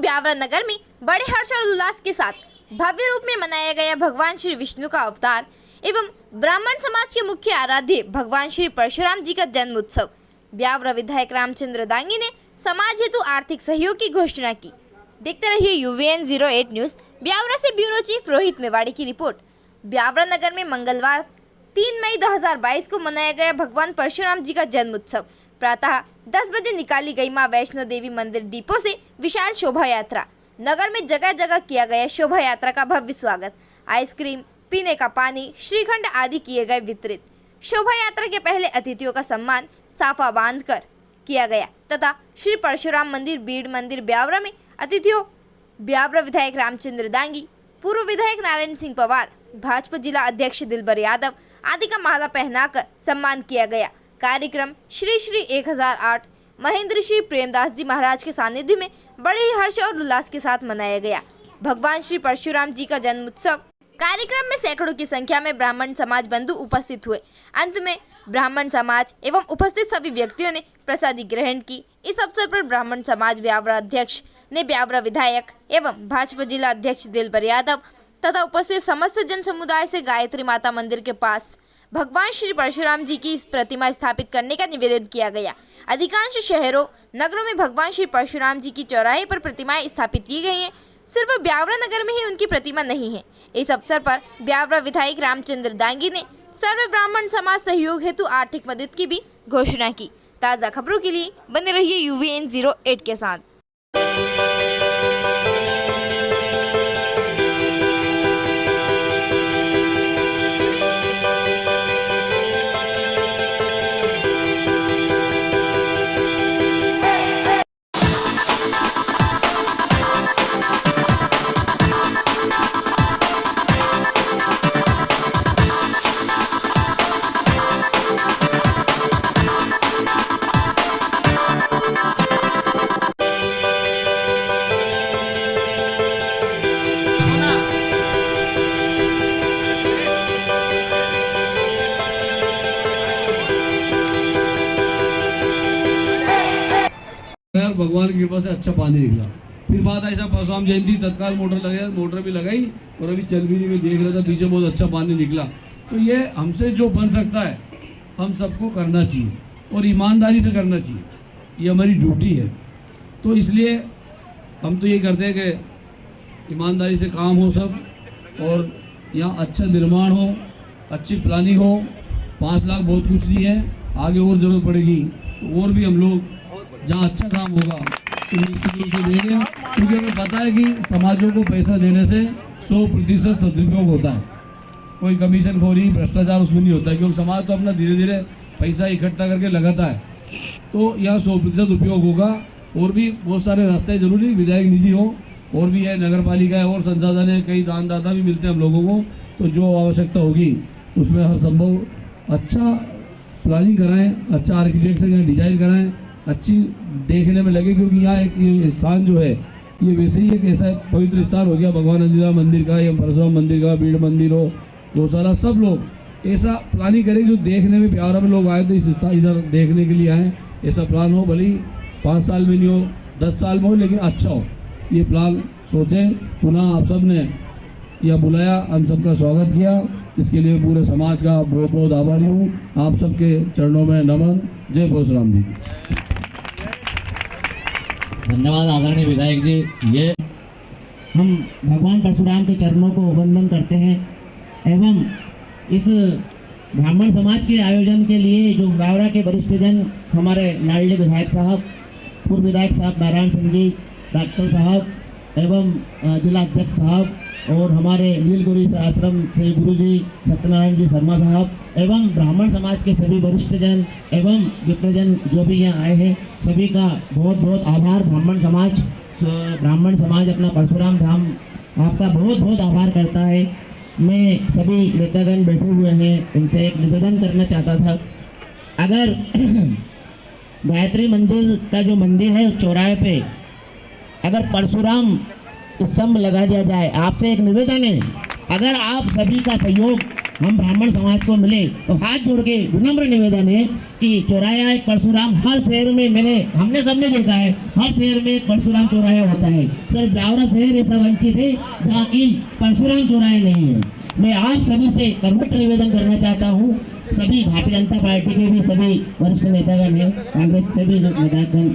ब्यावरा नगर में बड़े हर्ष और उल्लास के साथ भव्य रूप में मनाया गया भगवान श्री विष्णु का अवतार एवं ब्राह्मण समाज के मुख्य आराध्य भगवान श्री परशुराम जी का जन्म उत्सव। ब्यावरा विधायक रामचंद्र दांगी ने समाज हेतु आर्थिक सहयोग की घोषणा की। देखते रहिए UVN 08 न्यूज। ब्यावरा से ब्यूरो चीफ रोहित मेवाड़ी की रिपोर्ट। ब्यावरा नगर में मंगलवार 3 मई 2022 को मनाया गया भगवान परशुराम जी का जन्म उत्सव। प्रातः 10 बजे निकाली गई मां वैष्णो देवी मंदिर डिपो से विशाल शोभा यात्रा। नगर में जगह जगह किया गया शोभा यात्रा का भव्य स्वागत। आइसक्रीम, पीने का पानी, श्रीखंड आदि किए गए वितरित। शोभा यात्रा के पहले अतिथियों का सम्मान साफा बांधकर किया गया तथा श्री परशुराम मंदिर बीड़ मंदिर ब्यावरा में अतिथियों ब्यावरा विधायक रामचंद्र दांगी, पूर्व विधायक नारायण सिंह पवार, भाजपा जिला अध्यक्ष दिलबर यादव आदि का माला पहनाकर सम्मान किया गया। कार्यक्रम श्री श्री 1008 महेंद्र श्री प्रेमदास जी महाराज के सानिध्य में बड़े ही हर्ष और उल्लास के साथ मनाया गया। भगवान श्री परशुराम जी का जन्म उत्सव कार्यक्रम में सैकड़ों की संख्या में ब्राह्मण समाज बंधु उपस्थित हुए। अंत में ब्राह्मण समाज एवं उपस्थित सभी व्यक्तियों ने प्रसादी ग्रहण की। इस अवसर पर ब्राह्मण समाज ब्यावरा अध्यक्ष ने ब्यावरा विधायक एवं भाजपा जिला अध्यक्ष दिलबर यादव तथा उपस्थित समस्त जन समुदाय से गायत्री माता मंदिर के पास भगवान श्री परशुराम जी की प्रतिमा स्थापित करने का निवेदन किया गया। अधिकांश शहरों नगरों में भगवान श्री परशुराम जी की चौराहे पर प्रतिमाएं स्थापित की गई हैं। सिर्फ ब्यावरा नगर में ही उनकी प्रतिमा नहीं है। इस अवसर पर ब्यावरा विधायक रामचंद्र दांगी ने सर्व ब्राह्मण समाज सहयोग हेतु आर्थिक मदद की भी घोषणा की। ताज़ा खबरों के लिए बने रहिए UVN 08 के साथ। भगवान की कृपा से अच्छा पानी निकला। फिर बात ऐसा परशुराम जयंती तत्काल मोटर भी लगाई और अभी चल भी नहीं, मैं देख रहा था पीछे बहुत अच्छा पानी निकला। तो ये हमसे जो बन सकता है हम सबको करना चाहिए और ईमानदारी से करना चाहिए, ये हमारी ड्यूटी है। तो इसलिए हम तो ये करते हैं कि ईमानदारी से काम हो सब और यहाँ अच्छा निर्माण हो, अच्छी प्लानिंग हो। 5 लाख बहुत कुछ नहीं है, आगे और ज़रूरत पड़ेगी तो और भी हम लोग जहाँ अच्छा काम होगा तो निश्चित रूप से देंगे, क्योंकि हमें पता है कि समाजों को पैसा देने से 100% सदुपयोग होता है। कोई कमीशन खोरी भ्रष्टाचार उसमें नहीं होता है, क्योंकि समाज तो अपना धीरे धीरे पैसा इकट्ठा करके लगाता है। तो यहाँ 100% उपयोग होगा। और भी बहुत सारे रास्ते जरूरी विधायक निधि हो और भी है, नगर पालिका है और संसाधन है, कई दानदाता भी मिलते हैं हम लोगों को। तो जो आवश्यकता होगी उसमें हर संभव अच्छा प्लानिंग कराएँ, अच्छा आर्किटेक्ट से डिजाइन कराएँ, अच्छी देखने में लगे। क्योंकि यहाँ एक स्थान जो है ये वैसे ही एक ऐसा पवित्र स्थान हो गया भगवान अंजना मंदिर का या परशुराम मंदिर का, बीड़ मंदिर हो, गौशाला, सब लोग ऐसा प्लानिंग करें जो देखने में ब्यावरा में लोग आए तो इस इधर देखने के लिए आए। ऐसा प्लान हो, भले ही 5 साल में नहीं हो, 10 साल में हो, लेकिन अच्छा हो। ये प्लान सोचें। पुनः आप सब ने यह बुलाया, हम सबका स्वागत किया, इसके लिए पूरे समाज का बहुत बहुत आभारी हूँ। आप सबके चरणों में नमन। जय परशुराम जी। धन्यवाद आदरणीय विधायक जी। ये हम भगवान परशुराम के चरणों को वंदन करते हैं एवं इस ब्राह्मण समाज के आयोजन के लिए जो ब्यावरा के वरिष्ठ जन हमारे लाडले विधायक साहब, पूर्व विधायक साहब नारायण सिंह जी, डॉक्टर साहब एवं जिला अध्यक्ष साहब और हमारे नीलगिरी आश्रम से गुरु जी सत्यनारायण जी शर्मा साहब एवं ब्राह्मण समाज के सभी वरिष्ठ जन एवं विप्रजन जो भी यहाँ आए हैं, सभी का बहुत बहुत आभार। ब्राह्मण समाज अपना परशुराम धाम आपका बहुत बहुत आभार करता है। मैं सभी नेतागण बैठे हुए हैं, इनसे एक निवेदन करना चाहता था। अगर गायत्री मंदिर का जो मंदिर है उस चौराहे पे अगर परशुराम स्तंभ लगा दिया जाए, आपसे एक निवेदन है, अगर आप सभी का सहयोग हम ब्राह्मण समाज को मिले तो हाथ जोड़ के विनम्र निवेदन है कि चौराया एक परशुराम हर शहर में हमने सबने देखा है, हर शहर में एक परशुराम चौराया होता है। सिर्फ ब्यावरा शहर ऐसा वंचित है जहाँ की परशुराम चौराया नहीं है। मैं आप सभी से कर्मठ निवेदन करना चाहता हूँ, सभी भारतीय जनता पार्टी के भी सभी वरिष्ठ नेतागण हैं, कांग्रेस से भी नेतागण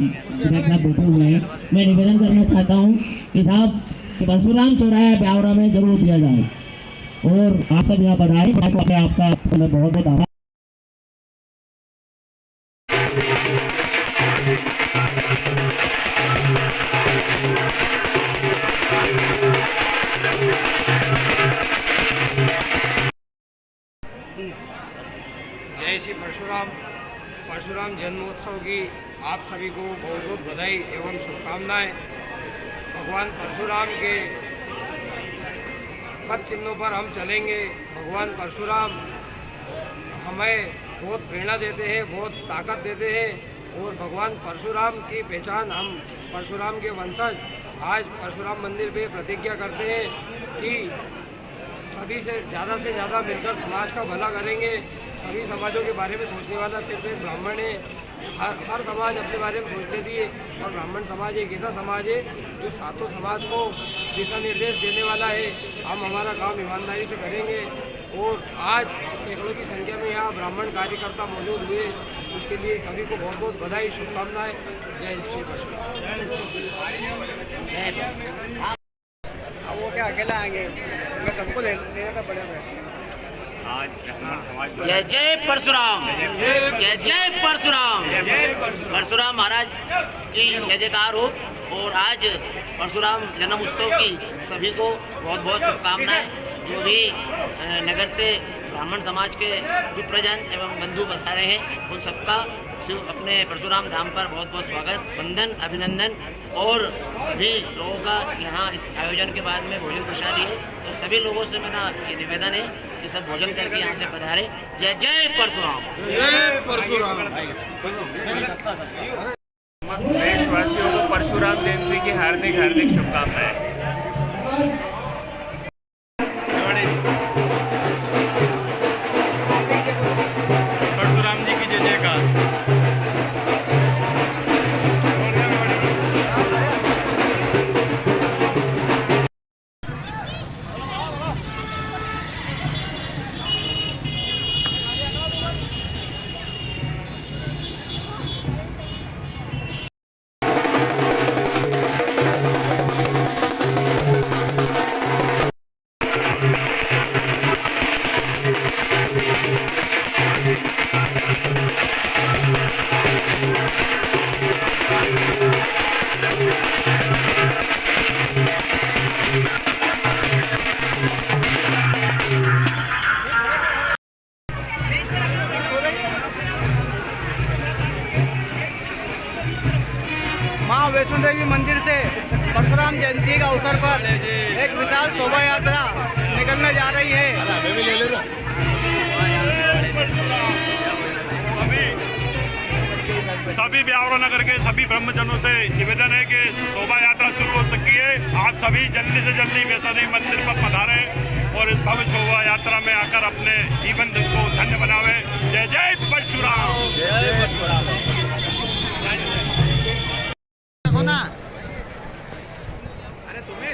साहब बैठे हुए हैं। मैं निवेदन करना चाहता हूँ कि साहब परशुराम चौराया ब्यावरा में जरूर दिया जाए और आप सब यहाँ बधाई। आपका समय बहुत बहुत आभार। जय श्री परशुराम जन्मोत्सव की आप सभी को बहुत बहुत बधाई एवं शुभकामनाएं। भगवान परशुराम के पद चिन्हों पर हम चलेंगे। भगवान परशुराम हमें बहुत प्रेरणा देते हैं, बहुत ताकत देते हैं और भगवान परशुराम की पहचान हम परशुराम के वंशज आज परशुराम मंदिर पे प्रतिज्ञा करते हैं कि सभी से ज़्यादा मिलकर समाज का भला करेंगे। सभी समाजों के बारे में सोचने वाला सिर्फ एक ब्राह्मण है। हर समाज अपने बारे में सोच लेती है और ब्राह्मण समाज एक ऐसा समाज है जो सातों समाज को दिशा निर्देश देने वाला है। हम हमारा काम ईमानदारी से करेंगे और आज सैकड़ों की संख्या में यहाँ ब्राह्मण कार्यकर्ता मौजूद हुए, उसके लिए सभी को बहुत बहुत बधाई शुभकामनाएं। जय श्री परशुराम। अब वो क्या अकेला आएंगे, मैं सबको लेने का पड़ेगा। जय जय परशुराम, जय जय परशुराम, परशुराम महाराज की जय जयकार हो। और आज परशुराम जन्म उत्सव की सभी को बहुत बहुत शुभकामनाएं। जो भी नगर से ब्राह्मण समाज के विप्रजन एवं बंधु पधारे हैं उन सबका अपने परशुराम धाम पर बहुत बहुत स्वागत, वंदन, अभिनंदन। और सभी लोगों का यहाँ इस आयोजन के बाद में भोजन प्रसादी है, तो सभी लोगों से मेरा ये निवेदन है कि सब भोजन करके यहाँ से पधारे। जय जय परशुराम, जय परशुराम। समस्त देशवासियों को परशुराम जयंती की हार्दिक हार्दिक शुभकामनाएं। परशुराम जी की जय जयकार। माँ वैष्णो देवी मंदिर से परशुराम जयंती का अवसर पर एक विशाल शोभा यात्रा निकलने जा रही है। सभी ब्यावरा नगर के सभी ब्रह्मजनों से निवेदन है कि शोभा यात्रा शुरू हो चुकी है। आप सभी जल्दी से जल्दी वैष्णो देवी मंदिर पर पधारें और इस भव्य शोभा यात्रा में आकर अपने जीवन को धन्य बनावे। जय जय परशुराम। अरे तुम्हें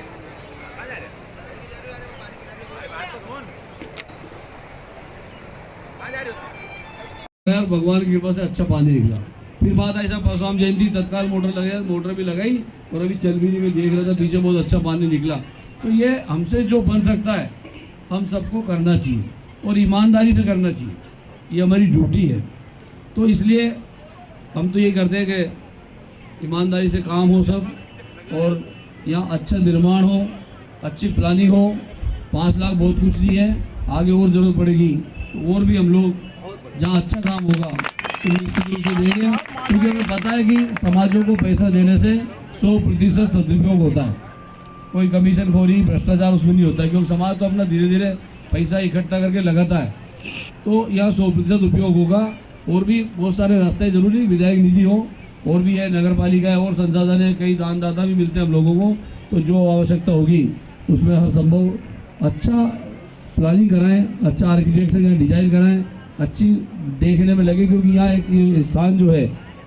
यार भगवान की कृपा से अच्छा पानी निकला। फिर बात ऐसा परशुराम जयंती तत्काल मोटर भी लगाई और अभी चल भी नहीं, मैं देख रहा था पीछे बहुत अच्छा पानी निकला। तो ये हमसे जो बन सकता है हम सबको करना चाहिए और ईमानदारी से करना चाहिए, ये हमारी ड्यूटी है। तो इसलिए हम तो ये करते हैं कि ईमानदारी से काम हो सब और यहाँ अच्छा निर्माण हो, अच्छी प्लानिंग हो। 5 लाख बहुत कुछ नहीं है, आगे और ज़रूरत पड़ेगी तो और भी हम लोग जहाँ अच्छा काम होगा तो निश्चित रूप से देंगे, क्योंकि हमें पता है कि समाजों को पैसा देने से 100% सदुपयोग होता है। कोई कमीशन खोरी भ्रष्टाचार उसमें नहीं होता है, क्योंकि समाज तो अपना धीरे धीरे पैसा इकट्ठा करके लगाता है। तो यहाँ 100% उपयोग होगा। और भी बहुत सारे रास्ते जरूरी, विधायक निधि हो और भी है, नगर पालिका है और संसाधन है, कई दानदाता भी मिलते हैं हम लोगों को। तो जो आवश्यकता होगी उसमें हर संभव अच्छा प्लानिंग कराएं, अच्छा आर्किटेक्ट से यहाँ डिजाइन कराएं, अच्छी देखने में लगे, क्योंकि यहाँ एक ये स्थान जो है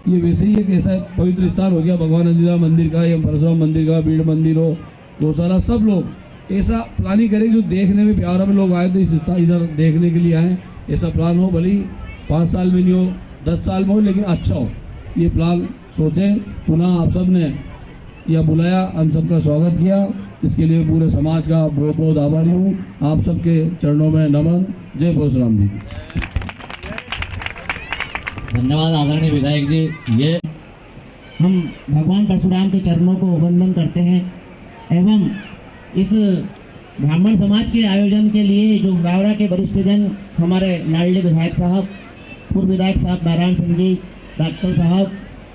ये वैसे ही एक ऐसा पवित्र स्थान हो गया, भगवान अंजनेय मंदिर का या परशुराम मंदिर का, बीड़ मंदिर हो, गौशाला, सब लोग ऐसा प्लानिंग करें जो देखने में प्यारा में लोग आए तो इस इधर देखने के लिए आए, ऐसा प्लान हो। भले ही 5 साल में नहीं हो, 10 साल में हो, लेकिन अच्छा हो, ये प्लान सोचें। पुनः आप सब ने यह बुलाया, हम सबका स्वागत किया, इसके लिए पूरे समाज का बहुत बहुत आभारी हूँ। आप सबके चरणों में नमन। जय परशुराम जी। धन्यवाद आदरणीय विधायक जी। ये हम भगवान परशुराम के चरणों को वंदन करते हैं एवं इस ब्राह्मण समाज के आयोजन के लिए जो ब्यावरा के वरिष्ठ जन, हमारे लाडले विधायक साहब, पूर्व विधायक साहब नारायण सिंह जी, डॉक्टर साहब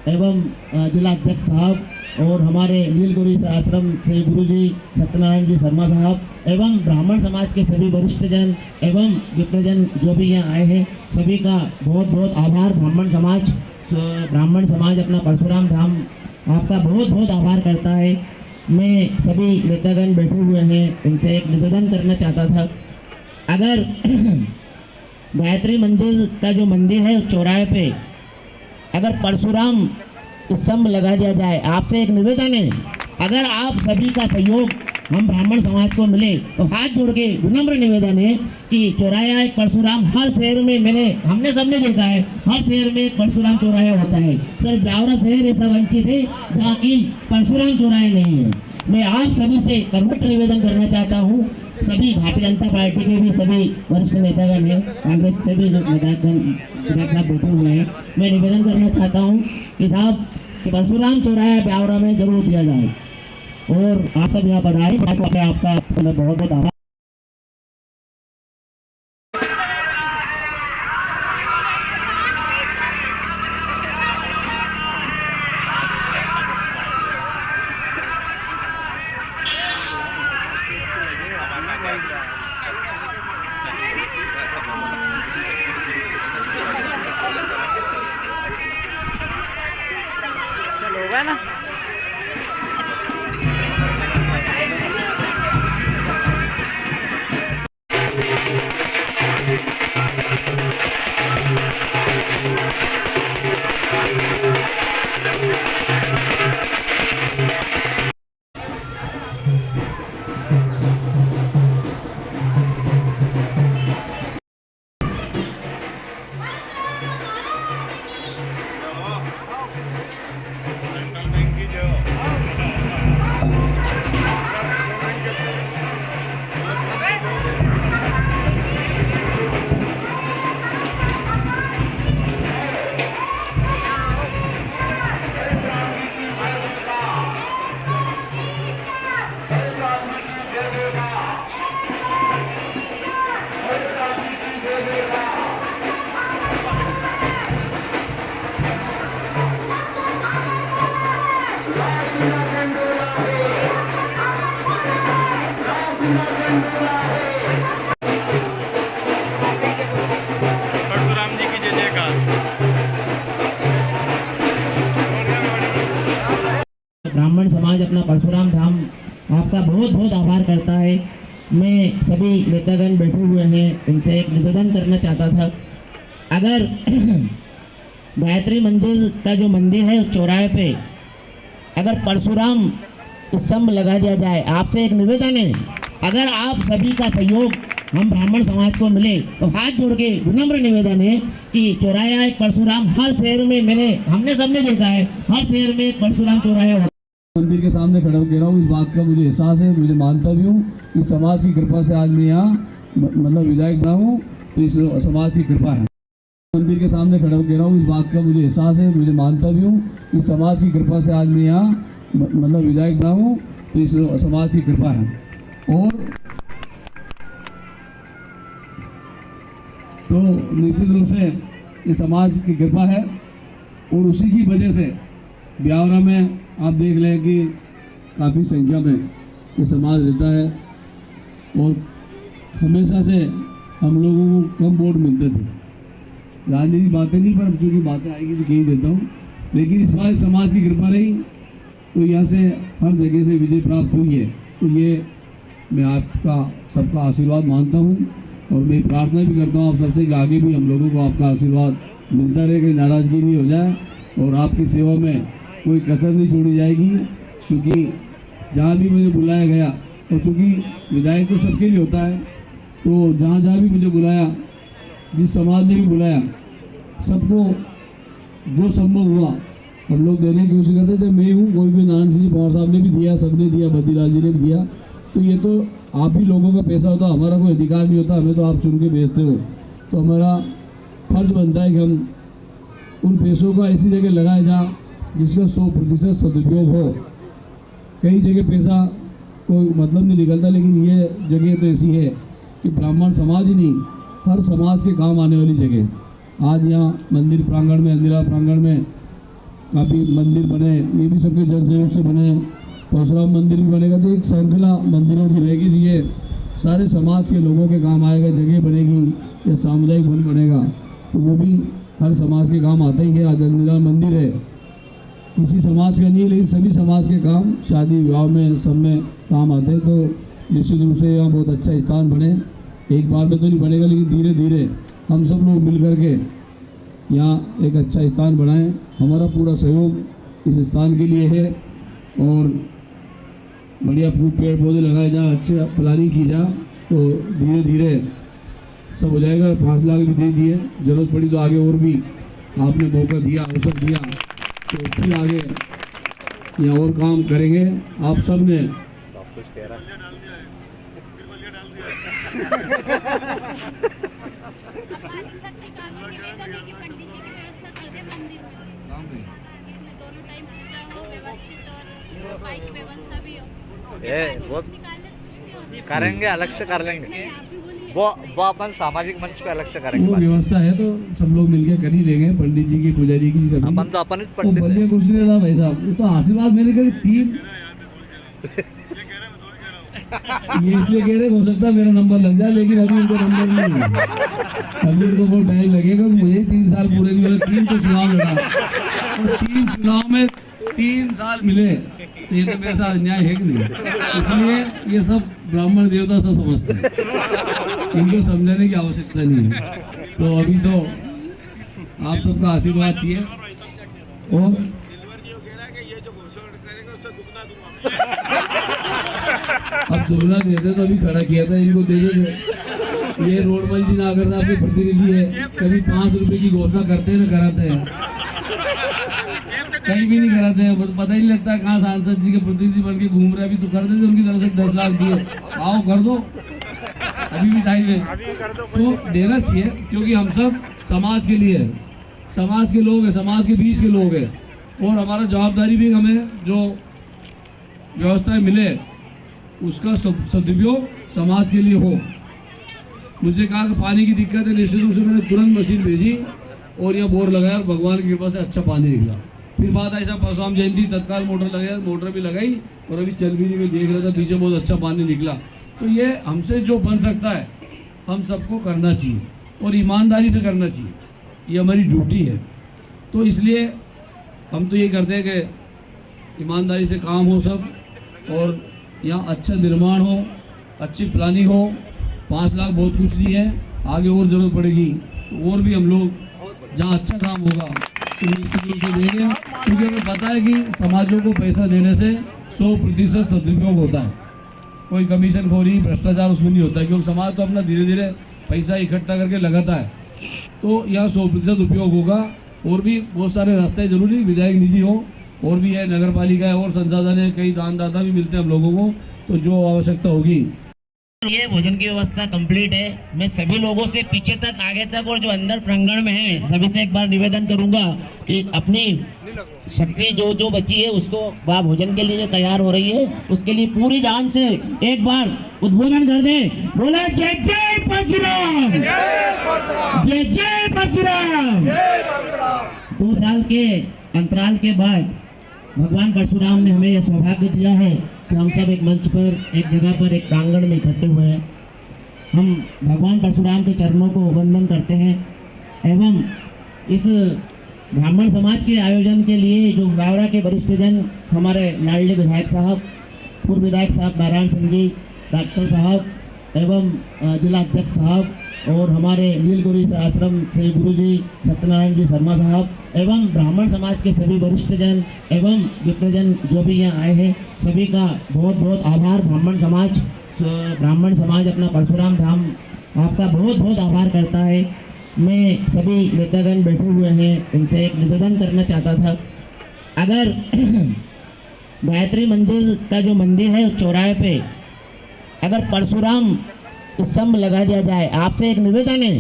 एवं जिला अध्यक्ष साहब और हमारे नीलगिरी आश्रम से गुरु जी सत्यनारायण जी शर्मा साहब एवं ब्राह्मण समाज के सभी वरिष्ठ जन एवं विप्रजन जो भी यहाँ आए हैं, सभी का बहुत बहुत आभार। ब्राह्मण समाज अपना परशुराम धाम आपका बहुत बहुत आभार करता है। मैं सभी नेतागण बैठे हुए हैं, इनसे एक निवेदन करना चाहता था। अगर गायत्री मंदिर का जो मंदिर है उस चौराहे पे अगर परशुराम स्तंभ लगा दिया जाए, आपसे एक निवेदन है, अगर आप सभी का सहयोग हम ब्राह्मण समाज को मिले तो हाथ जोड़ के विनम्र निवेदन है कि चौराया एक परशुराम, हर शहर में हमने सबने देखा है, हर शहर में एक परशुराम चौराया होता है। सर ब्यावरा शहर ऐसा वंचित है जहाँ की परशुराम चौराया नहीं है। मैं आप सभी से कर्मठ निवेदन करना चाहता हूँ, सभी भारतीय जनता पार्टी के भी सभी वरिष्ठ नेतागण हैं, कांग्रेस से भी नेतागण साहब बैठे हुए हैं, मैं निवेदन करना चाहता हूँ कि साहब कि परशुराम चौराया ब्यावरा में जरूर दिया जाए और आप सब यहाँ पर आए, आपका बहुत बहुत आभार। चलो होगा ना। परशुराम जी की जय जयकार। ब्राह्मण समाज अपना परशुराम धाम आपका बहुत बहुत आभार करता है। मैं सभी नेतागण बैठे हुए हैं, इनसे एक निवेदन करना चाहता था। अगर गायत्री मंदिर का जो मंदिर है उस चौराहे पे अगर परशुराम स्तंभ लगा दिया जाए, आपसे एक निवेदन है, अगर आप सभी का सहयोग हम ब्राह्मण समाज को मिले तो हाथ जोड़ के विनम्र निवेदन है कि चौराया एक परशुराम, हर शहर में हमने सबने देखा है, हर शहर में एक परशुराम चौराया होता है। मंदिर के सामने खड़ा होकर कह रहा हूँ, इस बात का मुझे एहसास है, मुझे मानता भी हूँ कि समाज की कृपा से आज मैं यहाँ मतलब विधायक बना हूँ, तो इस समाज की कृपा है। मंदिर के सामने खड़ा होकर कह रहा हूँ, इस बात का मुझे एहसास है, मुझे मानता भी हूँ कि समाज की कृपा से आज मैं यहाँ मतलब विधायक बना हूँ, तो इस समाज की कृपा है। और तो निश्चित रूप से ये समाज की कृपा है और उसी की वजह से ब्यावरा में आप देख लें कि काफ़ी संख्या में ये समाज रहता है और हमेशा से हम लोगों को कम वोट मिलते थे। राजनीतिक बातें नहीं, पर चूँकि बातें आएगी तो कहीं देता हूँ, लेकिन इस बार समाज की कृपा रही तो यहाँ से हर जगह से विजय प्राप्त हुई है। तो ये मैं आपका सबका आशीर्वाद मानता हूँ और मैं प्रार्थना भी करता हूँ आप सबसे कि आगे भी हम लोगों को आपका आशीर्वाद मिलता रहे, कोई नाराज़गी नहीं हो जाए और आपकी सेवा में कोई कसर नहीं छोड़ी जाएगी। क्योंकि जहाँ भी मुझे बुलाया गया और चूँकि विधायक तो सबके लिए होता है, तो जहाँ जहाँ भी मुझे बुलाया, जिस समाज ने भी बुलाया, सबको जो संभव हुआ हम लोग देने की कोशिश करते थे। मैं हूँ, कोई भी नारायण सिंह पवार साहब ने भी दिया, सबने दिया, बद्रीलाल जी ने भी दिया। तो ये तो आप ही लोगों का पैसा होता, हमारा कोई अधिकार नहीं होता, हमें तो आप चुन के भेजते हो। तो हमारा फर्ज बनता है कि हम उन पैसों को ऐसी जगह लगाए जहाँ जिसका 100% सदुपयोग हो। कई जगह पैसा कोई मतलब नहीं निकलता, लेकिन ये जगह तो ऐसी है कि ब्राह्मण समाज ही नहीं, हर समाज के काम आने वाली जगह। आज यहाँ मंदिर प्रांगण में, अंदिरा प्रांगण में काफ़ी मंदिर बने, ये भी सबके जन सहयोग से बने। परशुराम मंदिर भी बनेगा, तो एक श्रृंखला मंदिरों की रहेगी। ये सारे समाज के लोगों के काम आएगा, जगह बनेगी या सामुदायिक वन बनेगा, तो वो भी हर समाज के काम आता ही है। आज अंदिरा मंदिर है, किसी समाज का नहीं, लेकिन सभी समाज के काम शादी विवाह में सब में काम आते हैं। तो निश्चित रूप से यहाँ बहुत अच्छा स्थान बने। एक बार में तो नहीं बनेगा, लेकिन धीरे धीरे हम सब लोग मिल करके यहाँ एक अच्छा स्थान बनाएं। हमारा पूरा सहयोग इस स्थान के लिए है और बढ़िया पेड़ पौधे लगाए जाए, अच्छे प्लानिंग की जाए, तो धीरे धीरे सब हो जाएगा। 5 लाख भी दे दिए, जरूरत पड़ी तो आगे और भी आपने मौका दिया, अवसर दिया, तो फिर आगे यहाँ और काम करेंगे। आप सब ने करेंगे, अलग से कर लेंगे, वो अपन सामाजिक मंच पे अलग से करेंगे। वो व्यवस्था है तो सब लोग मिलकर कर ही लेंगे, पंडित जी की, पुजारी की, सभी। अपन तो अपन बल्ले कुछ नहीं रहा भाई साहब, ये तो आशीर्वाद मैंने कहा 3 ये इसलिए कह रहे हो सकता है मेरा नंबर लग जाए, लेकिन अभी उनको नंबर नहीं है, अभी उनको बहुत टाइम लगेगा। मुझे 3 साल पूरे नहीं हुए, 3 तो चुनाव लड़ा और 3 चुनाव में 3 साल मिले, तो ये तो मेरे साथ अन्याय है कि नहीं? इसलिए ये सब ब्राह्मण देवता सब समझते हैं, इनको समझाने की आवश्यकता नहीं है। तो अभी तो आप सबका आशीर्वाद चाहिए और अब दुगना देते तो अभी खड़ा किया था, इनको दे देते। ये रोडमल जी नागर साहब के प्रतिनिधि है, कभी 5 रुपए की घोषणा करते हैं ना कराते हैं, कहीं भी नहीं कराते हैं, बस पता ही नहीं लगता कहाँ सांसद जी के प्रतिनिधि बन के घूम रहे। अभी तो कर देते उनकी तरफ से 10 लाख दिए, आओ कर दो, अभी भी टाइम है, तो देना चाहिए। क्योंकि हम सब समाज के लिए है, समाज के लोग हैं, समाज के बीच के लोग हैं, और हमारा जवाबदारी भी हमें जो व्यवस्थाएं मिले उसका सदुपयोग समाज के लिए हो। मुझे कहा कि पानी की दिक्कत है, निश्चित रूप से मैंने तुरंत मशीन भेजी और यह बोर लगाया और भगवान की कृपा से अच्छा पानी निकला। फिर बात ऐसा परशुराम जयंती तत्काल मोटर लगाया, मोटर भी लगाई और अभी चल भी नहीं, मैं देख रहा था पीछे बहुत अच्छा पानी निकला। तो ये हमसे जो बन सकता है हम सबको करना चाहिए और ईमानदारी से करना चाहिए, ये हमारी ड्यूटी है। तो इसलिए हम तो ये करते हैं कि ईमानदारी से काम हो सब, और यहाँ अच्छा निर्माण हो, अच्छी प्लानिंग हो। 5 लाख बहुत कुछ नहीं है, आगे और ज़रूरत पड़ेगी तो और भी हम लोग जहाँ अच्छा काम होगा तो निश्चित रूप से देंगे। क्योंकि हमें पता है कि समाजों को पैसा देने से 100% सदुपयोग होता है, कोई कमीशन खोरी भ्रष्टाचार उसमें नहीं होता है, क्योंकि समाज तो अपना धीरे धीरे पैसा इकट्ठा करके लगाता है। तो यहाँ 100% उपयोग होगा। और भी बहुत सारे रास्ते जरूरी, विधायक निधि हो और भी है, नगर पालिका है और संसाधन है, कई दानदाता भी मिलते हैं हम लोगों को, तो जो आवश्यकता होगी। ये भोजन की व्यवस्था कंप्लीट है। मैं सभी लोगों से पीछे तक, आगे तक और जो अंदर प्रांगण में है सभी से एक बार निवेदन करूंगा कि अपनी शक्ति जो बची है उसको वह भोजन के लिए जो तैयार हो रही है उसके लिए पूरी जान से एक बार उद्बोधन कर दे। बोला जय जय परशुराम, जय जय परशुराम। 2 साल के अंतराल के बाद भगवान परशुराम ने हमें यह सौभाग्य दिया है कि हम सब एक मंच पर, एक जगह पर, एक प्रांगण में इकट्ठे हुए हैं। हम भगवान परशुराम के चरणों को वंदन करते हैं एवं इस ब्राह्मण समाज के आयोजन के लिए जो बावरा के वरिष्ठ जन हमारे लाडले विधायक साहब, पूर्व विधायक साहब नारायण सिंह जी, डॉक्टर साहब एवं जिला अध्यक्ष साहब और हमारे नीलगिरी आश्रम से गुरु जी सत्यनारायण जी शर्मा साहब एवं ब्राह्मण समाज के सभी वरिष्ठ जन एवं विप्रजन जो भी यहाँ आए हैं, सभी का बहुत बहुत आभार। ब्राह्मण समाज अपना परशुराम धाम आपका बहुत बहुत आभार करता है। मैं सभी नेतागण बैठे हुए हैं, इनसे एक निवेदन करना चाहता था। अगर गायत्री मंदिर का जो मंदिर है उस चौराहे पे अगर परशुराम स्तंभ लगा दिया जाए, आपसे एक निवेदन है,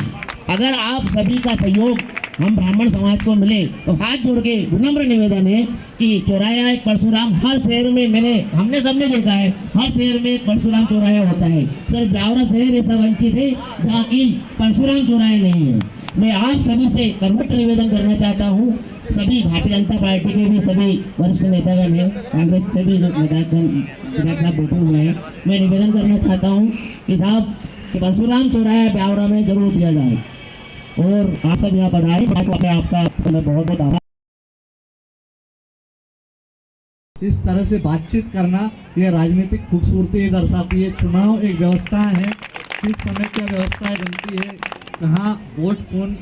अगर आप सभी का सहयोग हम ब्राह्मण समाज को मिले तो हाथ जोड़ के विनम्र निवेदन है कि चौराया एक परशुराम हर शहर में हमने सबने देखा है, हर शहर में एक परशुराम चौराया होता है। सिर्फ ब्यावरा शहर ऐसा वंचित है जहाँ की परशुराम चौराहे नहीं है। मैं आप सभी से कर्मठ निवेदन करना चाहता हूँ, सभी भारतीय जनता पार्टी के भी सभी वरिष्ठ नेतागण हैं, कांग्रेस से भी नेतागण साहब बैठे हुए हैं, मैं निवेदन करना चाहता हूँ कि साहब कि परशुराम चौराहा ब्यावरा में जरूर दिया जाए और आप सब यहाँ पधारे। आपका समय बहुत बहुत आभार। इस तरह से बातचीत करना ये राजनीतिक खूबसूरती दर्शाती है। चुनाव एक व्यवस्था है, किस समय क्या व्यवस्था बनती है, कहाँ वोट कौन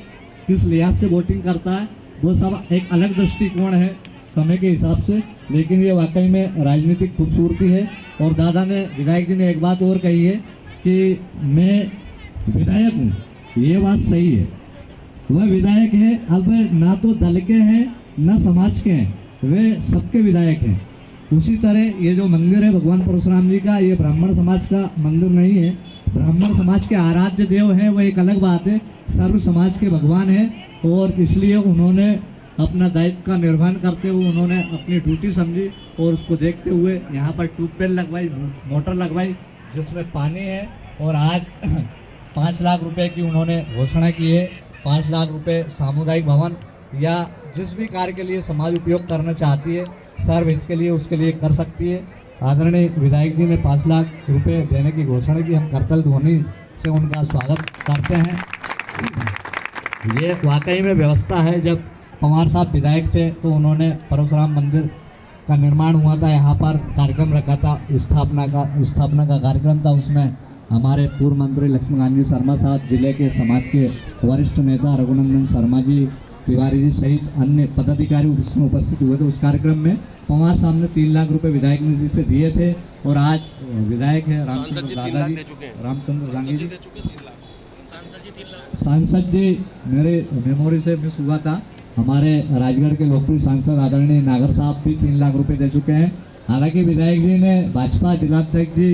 किस लिहाज से वोटिंग करता है, वो सब एक अलग दृष्टिकोण है समय के हिसाब से, लेकिन ये वाकई में राजनीतिक खूबसूरती है। और दादा ने विधायक जी ने एक बात और कही है कि मैं विधायक हूँ, ये बात सही है, वह विधायक है। अब ना तो दल के हैं ना समाज के हैं, वे सबके विधायक हैं। उसी तरह ये जो मंदिर है भगवान परशुराम जी का, ये ब्राह्मण समाज का मंदिर नहीं है, ब्राह्मण समाज के आराध्य देव है, वो एक अलग बात है, सर्व समाज के भगवान है। और इसलिए उन्होंने अपना दायित्व का निर्वहन करते हुए उन्होंने अपनी ड्यूटी समझी और उसको देखते हुए यहाँ पर ट्यूबवेल लगवाई, मोटर लगवाई जिसमें पानी है। और आज 5 लाख रुपए की उन्होंने घोषणा की है। 5 लाख रुपए सामुदायिक भवन या जिस भी कार्य के लिए समाज उपयोग करना चाहती है, सर्वहित के लिए, उसके लिए कर सकती है। आदरणीय विधायक जी ने 5 लाख रुपए देने की घोषणा की, हम करतल ध्वनि से उनका स्वागत करते हैं। ये वाकई में व्यवस्था है। जब पवार साहब विधायक थे तो उन्होंने परशुराम मंदिर का निर्माण हुआ था, यहाँ पर कार्यक्रम रखा था, स्थापना का कार्यक्रम था। उसमें हमारे पूर्व मंत्री लक्ष्मीकांत जी शर्मा साहब, जिले के समाज के वरिष्ठ नेता रघुनंदन शर्मा जी, तिवारी जी सहित अन्य पदाधिकारी उसमें उपस्थित हुए थे। उस कार्यक्रम में पवार साहब ने 3 लाख रुपए विधायक निधि से दिए थे। और आज विधायक है रामचंद्र गांधी जी, सांसद जी, मेरे मेमोरी से मिस हुआ था, हमारे राजगढ़ के लोकप्रिय सांसद आदरणीय नागर साहब भी 3 लाख रुपए दे चुके हैं। हालांकि विधायक जी ने भाजपा जिलाध्यक्ष जी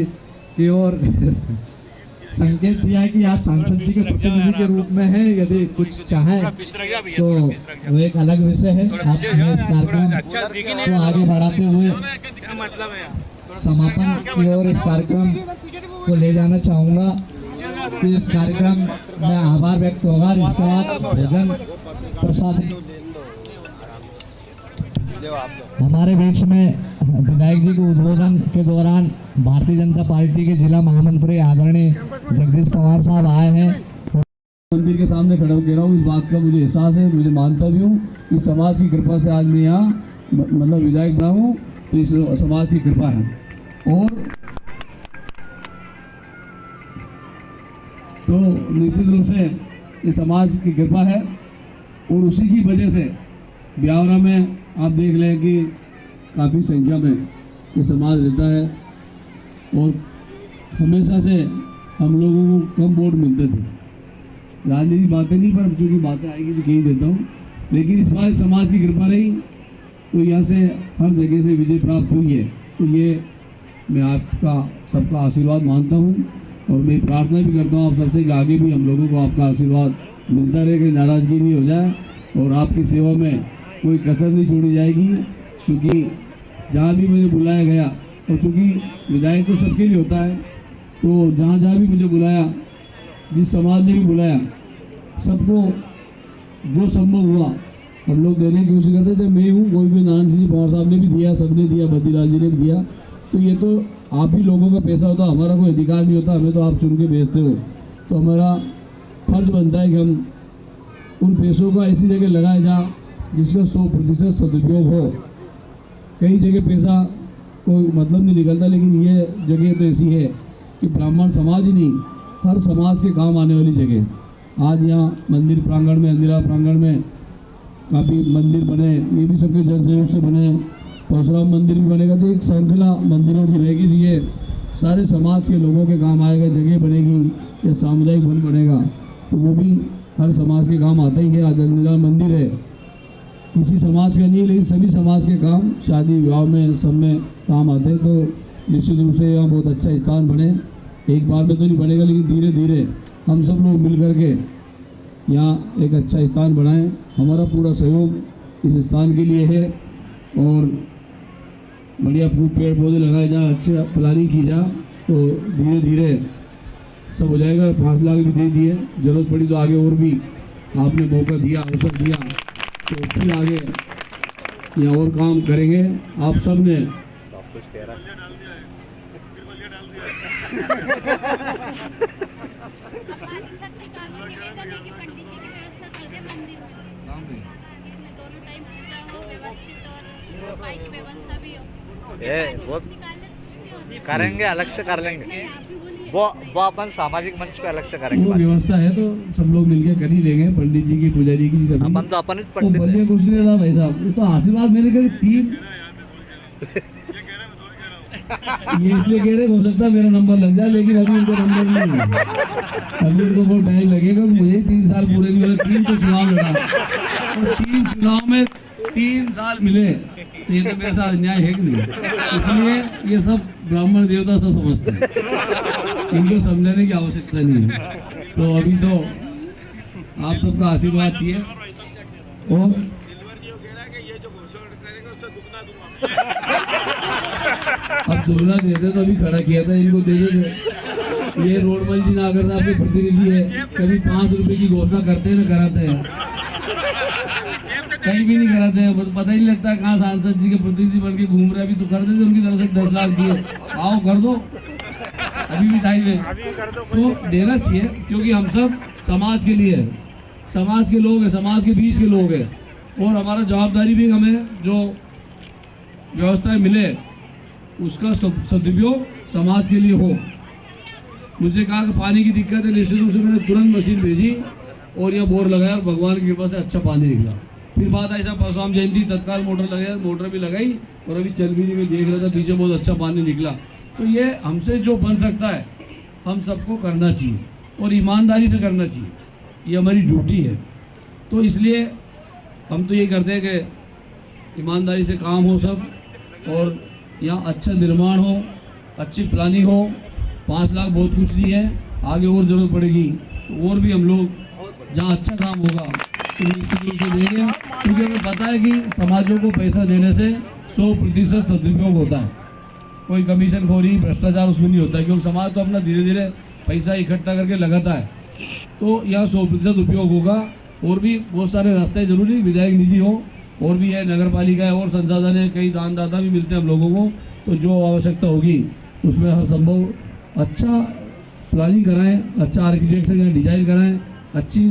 की ओर संकेत दिया कि आप सांसद जी के प्रतिनिधि के रूप में हैं, यदि कुछ चाहें तो वो एक अलग विषय है। आप इस कार्यक्रम को आगे बढ़ाते हुए समापन की ओर इस कार्यक्रम को ले जाना चाहूँगा कि इस कार्यक्रम में आभार व्यक्त होगा। इसके बाद भोजन प्रसाद हमारे बीच में विधायक जी के उद्बोधन के दौरान भारतीय जनता पार्टी के जिला महामंत्री आदरणीय जगदीश पवार साहब आए हैं। मंदिर के सामने खड़ा होकर रहा हूँ, इस बात का मुझे एहसास है, मुझे मानता भी हूँ कि समाज की कृपा से आज मैं यहाँ मतलब विधायक बना हूँ, तो इस समाज की कृपा है। और तो निश्चित रूप से ये समाज की कृपा है और उसी की वजह से ब्यावरा में आप देख लें कि काफ़ी संख्या में ये समाज रहता है। और हमेशा से हम लोगों को कम वोट मिलते थे, राजनीतिक बातें नहीं, पर चूँकि बातें आएगी तो कहीं देता हूँ, लेकिन इस बार समाज की कृपा रही तो यहाँ से हर जगह से विजय प्राप्त हुई है। तो ये मैं आपका सबका आशीर्वाद मानता हूँ और मैं प्रार्थना भी करता हूँ आप सबसे कि आगे भी हम लोगों को आपका आशीर्वाद मिलता रहे, कहीं नाराज़गी नहीं हो जाए और आपकी सेवा में कोई कसर नहीं छोड़ी जाएगी। क्योंकि जहाँ भी मुझे बुलाया गया, और चूँकि विधायक तो सबके लिए होता है, तो जहाँ जहाँ भी मुझे बुलाया, जिस समाज ने भी बुलाया, सबको जो संभव हुआ हम लोग देने की कोशिश करते थे। मैं हूँ, कोई भी नारायण सिंह पवार साहब ने भी दिया, सबने दिया, बद्रीलाल जी ने भी दिया। तो ये तो आप ही लोगों का पैसा होता, हमारा कोई अधिकार नहीं होता, हमें तो आप चुन के भेजते हो। तो हमारा फर्ज बनता है कि हम उन पैसों का ऐसी जगह लगाए जहाँ जिसका 100% सदुपयोग हो। कई जगह पैसा कोई मतलब नहीं निकलता, लेकिन ये जगह तो ऐसी है कि ब्राह्मण समाज ही नहीं, हर समाज के काम आने वाली जगह। आज यहाँ मंदिर प्रांगण में, अंदिरा प्रांगण में काफ़ी मंदिर बने, ये भी सबके जन सहयोग से बने। परशुराम मंदिर भी बनेगा तो एक श्रृंखला मंदिरों की रहेगी, ये सारे समाज के लोगों के काम आएगा, जगह बनेगी, या सामुदायिक वन बनेगा तो वो भी हर समाज के काम आता ही है। आज अंदिरा मंदिर है, किसी समाज का नहीं लेकिन सभी समाज के काम शादी विवाह में सब में काम आते हैं। तो निश्चित रूप से यहाँ बहुत अच्छा स्थान बने। एक बार में तो नहीं बनेगा लेकिन धीरे धीरे हम सब लोग मिल करके यहाँ एक अच्छा स्थान बनाएं। हमारा पूरा सहयोग इस स्थान के लिए है और बढ़िया पेड़ पौधे लगाए जाए, अच्छे प्लानिंग की जाए तो धीरे धीरे सब हो जाएगा। 5 लाख भी दे दिए, जरूरत पड़ी तो आगे और भी आपने मौका दिया, अवसर दिया तो फिर आगे यहाँ और काम करेंगे। आप सब ने बहुत करेंगे, अलग से कर लेंगे वो अपन सामाजिक मंच पे अलग से करेंगे। वो व्यवस्था है तो सब लोग मिलके कर ही लेंगे, पंडित जी की, पुजारी की, सभी। अपन तो अपन पंडित कुछ नहीं रहा भाई साहब, तो आशीर्वाद मेरे करीब 3 ये इसलिए कह रहे हो सकता है मेरा नंबर लग जाए, लेकिन अभी उनको नंबर नहीं है, अभी उनको बहुत टाइम लगेगा। मुझे 3 साल पूरे नहीं हुए, 3 तो चुनाव लड़ा और 3 चुनाव में 3 साल मिले, तो ये तो मेरे साथ अन्याय है कि नहीं। इसलिए ये सब ब्राह्मण देवता सब समझते हैं, इनको समझाने की आवश्यकता नहीं है। तो अभी तो आप सबका आशीर्वाद चाहिए और अब दुगना देते तो अभी खड़ा किया था, इनको दे देते। ये रोडमल जी नागर साहब के प्रतिनिधि है, कभी 5 रुपए की घोषणा करते हैं ना कराते हैं, कहीं भी नहीं कराते हैं, बस पता ही नहीं लगता कहाँ सांसद जी के प्रतिनिधि बन के घूम रहे। अभी तो कर देते, उनकी तरफ से 10 लाख दिए, आओ कर दो, अभी भी टाइम है तो देना चाहिए, क्योंकि हम सब समाज के लिए है, समाज के लोग हैं, समाज के बीच के लोग हैं और हमारा जवाबदारी भी हमें जो व्यवस्थाएं मिले उसका सदुपयोग समाज के लिए हो। मुझे कहा कि पानी की दिक्कत है, निश्चित रूप से मैंने तुरंत मशीन भेजी और यह बोर लगाया और भगवान की कृपा से अच्छा पानी निकला। फिर बात ऐसा परशुराम जयंती तत्काल मोटर लगाया, मोटर भी लगाई और अभी चल भी नहीं, मैं देख रहा था पीछे बहुत अच्छा पानी निकला। तो ये हमसे जो बन सकता है हम सबको करना चाहिए और ईमानदारी से करना चाहिए, ये हमारी ड्यूटी है। तो इसलिए हम तो ये करते हैं कि ईमानदारी से काम हो सब और यहाँ अच्छा निर्माण हो, अच्छी प्लानिंग हो। 5 लाख बहुत कुछ नहीं है, आगे और ज़रूरत पड़ेगी तो और भी हम लोग जहाँ अच्छा काम होगा तो निश्चित रूप से देंगे, क्योंकि हमें पता है कि समाजों को पैसा देने से 100% सदुपयोग होता है, कोई कमीशन खोरी भ्रष्टाचार उसमें नहीं होता है, क्योंकि समाज तो अपना धीरे धीरे पैसा इकट्ठा करके लगाता है। तो यहाँ 100% उपयोग होगा। और भी बहुत सारे रास्ते जरूरी, विधायक निधि हो और भी है, नगर पालिका है और संसाधन है, कई दानदाता भी मिलते हैं हम लोगों को, तो जो आवश्यकता होगी उसमें हर संभव अच्छा प्लानिंग कराएं, अच्छा आर्किटेक्ट से डिजाइन कराएं, अच्छी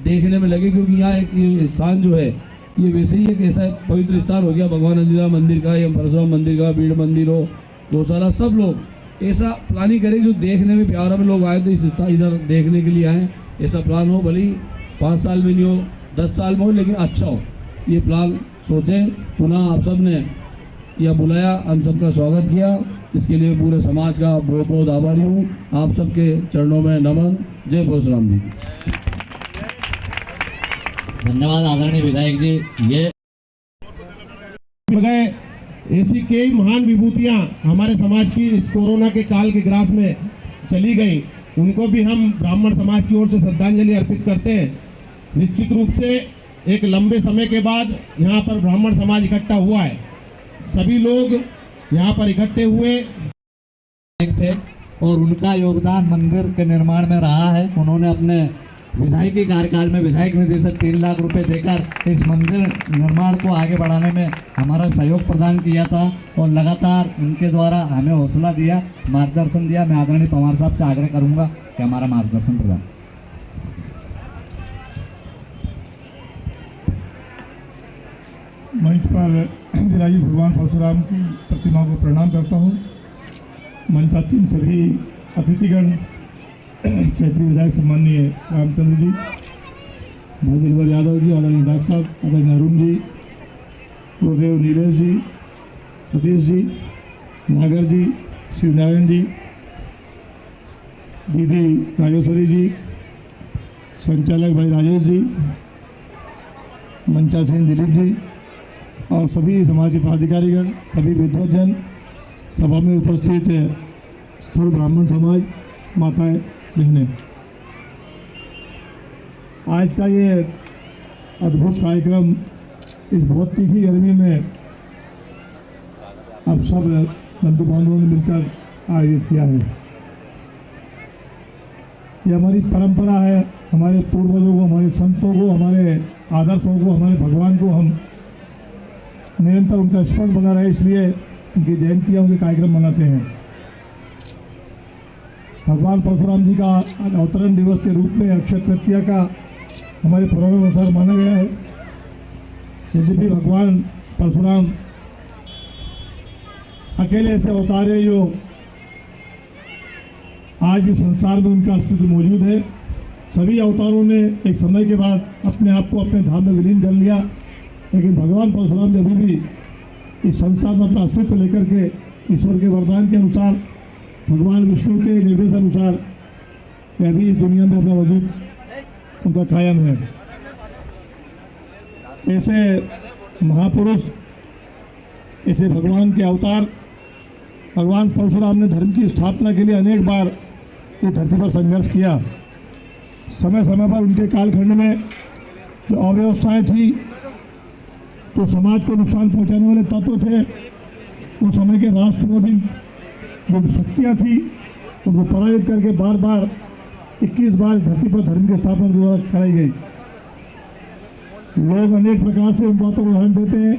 देखने में लगे, क्योंकि यहाँ एक स्थान जो है ये वैसे ही एक ऐसा पवित्र स्थान हो गया, भगवान अंदिरा मंदिर का या परशुराम मंदिर का, बीड़ मंदिर हो, गौशाला, सब लोग ऐसा प्लानिंग करें जो देखने में प्यारा में लोग आए तो इस इधर देखने के लिए आए, ऐसा प्लान हो। भले ही 5 साल में नहीं हो, 10 साल में हो, लेकिन अच्छा हो, ये प्लान सोचें। पुनः आप सब ने यह बुलाया, हम सबका स्वागत किया, इसके लिए पूरे समाज का बहुत बहुत आभारी हूँ। आप सबके चरणों में नमन। जय परशुराम जी। धन्यवाद आदरणीय विधायक जी। ये ऐसी कई महान विभूतियां हमारे समाज की इस कोरोना के काल के ग्रास में चली गई, उनको भी हम ब्राह्मण समाज की ओर से श्रद्धांजलि अर्पित करते हैं। निश्चित रूप से एक लंबे समय के बाद यहाँ पर ब्राह्मण समाज इकट्ठा हुआ है, सभी लोग यहाँ पर इकट्ठे हुए थे और उनका योगदान मंदिर के निर्माण में रहा है। उन्होंने अपने विधायकी कार्यकाल में विधायक निधि से 3 लाख रुपए देकर इस मंदिर निर्माण को आगे बढ़ाने में हमारा सहयोग प्रदान किया था और लगातार उनके द्वारा हमें हौसला दिया, मार्गदर्शन दिया। मैं आदरणीय पवार साहब से आग्रह करूंगा कि हमारा मार्गदर्शन प्रदान। मंच पर विराजी भगवान परशुराम की प्रतिमा को प्रणाम करता हूँ। मंचासीन सभी अतिथिगण, क्षेत्रीय विधायक सम्माननीय रामचंद्र जी, भाई दिलवर यादव जी, आदरणीय डॉक्टर साहब, आदरणीय अरुण जी, गुरुदेव नीलेश जी, सतीश जी, नागर जी, शिवनारायण जी, दीदी राजेश्वरी जी, संचालक भाई राजेश जी, मंचा सिंह दिलीप जी और सभी समाज के पदाधिकारीगण, सभी विद्वजन, सभा में उपस्थित सर्व ब्राह्मण समाज, माताएं, बहनें, आज का ये अद्भुत कार्यक्रम इस बहुत तीखी गर्मी में अब सब बंधु बांधवों ने मिलकर आयोजित किया है। ये हमारी परंपरा है, हमारे पूर्वजों को, हमारे संतों को, हमारे आदर्शों को, हमारे भगवान को हम निरंतर उनका स्मरण बना रहे, इसलिए उनकी जयंतियाँ, उनके कार्यक्रम मनाते हैं। भगवान परशुराम जी का अवतरण दिवस के रूप में अक्षय तृतीया का हमारे पुराणों अनुसार माना गया है। यद्यपि भगवान परशुराम अकेले ऐसे अवतार है जो आज भी संसार में उनका अस्तित्व मौजूद है। सभी अवतारों ने एक समय के बाद अपने आप को अपने धाम में विलीन कर लिया, लेकिन भगवान परशुराम ने अभी भी इस संसार में अपना अस्तित्व लेकर के ईश्वर के वरदान के अनुसार, भगवान विष्णु के निर्देश अनुसार वे भी इस दुनिया में अपना वजूद उनका कायम है। ऐसे महापुरुष, ऐसे भगवान के अवतार, भगवान परशुराम ने धर्म की स्थापना के लिए अनेक बार इस धरती पर संघर्ष किया। समय समय पर उनके कालखंड में जो अव्यवस्थाएं थी, तो समाज को नुकसान पहुंचाने वाले तत्व थे, उस समय के राष्ट्रवादी जो शक्तियाँ थी उनको पराजित करके बार बार 21 बार धरती पर धर्म की स्थापना द्वारा कराई गई। लोग अनेक प्रकार से उन बातों को उदाहरण देते हैं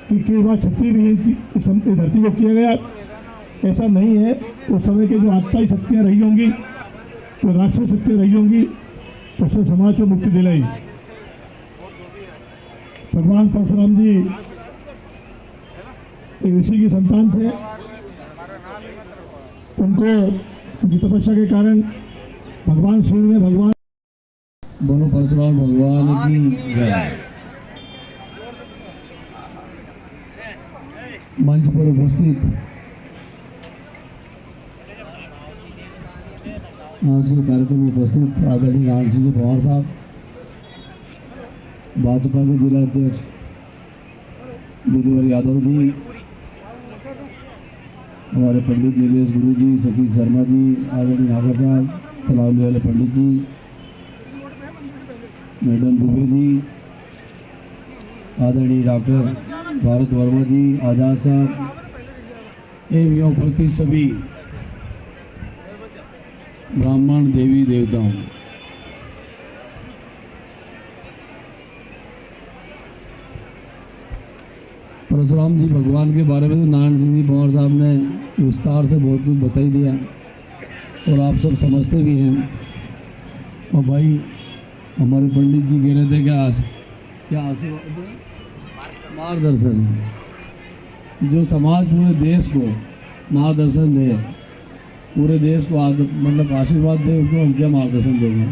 कि कई बार क्षत्रिय भी इस धरती को किया गया, ऐसा नहीं है। उस समय के जो आत्माई शक्तियाँ रही होंगी, तो राक्षस शक्तियाँ रही होंगी, उससे समाज को मुक्ति दिलाई। भगवान परशुराम जी एक ऋषि की संतान थे, उनको उनकी तपस्या के कारण भगवान सूर्य ने भगवान बोलो परशुराम भगवान की जय। मंच पर उपस्थित आज के कार्यक्रम में उपस्थित आदरणीय राम सिंह पवार साहब, भाजपा के जिला अध्यक्ष दिलवर यादव जी, हमारे पंडित नीलेश गुरु जी, सतीश शर्मा जी, आदरणीय नागर साहब, तलावली वाले पंडित जी, मैडम दुबे जी, आदरणीय डॉक्टर भारत वर्मा जी, आजाद साहब, एवं यहाँ उपस्थित सभी ब्राह्मण देवी देवताओं, परशुराम जी भगवान के बारे में तो नारायण सिंह जी पवार साहब ने विस्तार से बहुत कुछ बता ही दिया और आप सब समझते भी हैं। और भाई हमारे पंडित जी कह रहे थे क्या आशीर्वाद, मार्गदर्शन, जो समाज पूरे देश को मार्गदर्शन दे, पूरे देश को मतलब आशीर्वाद दे, उसको हम क्या मार्गदर्शन देंगे।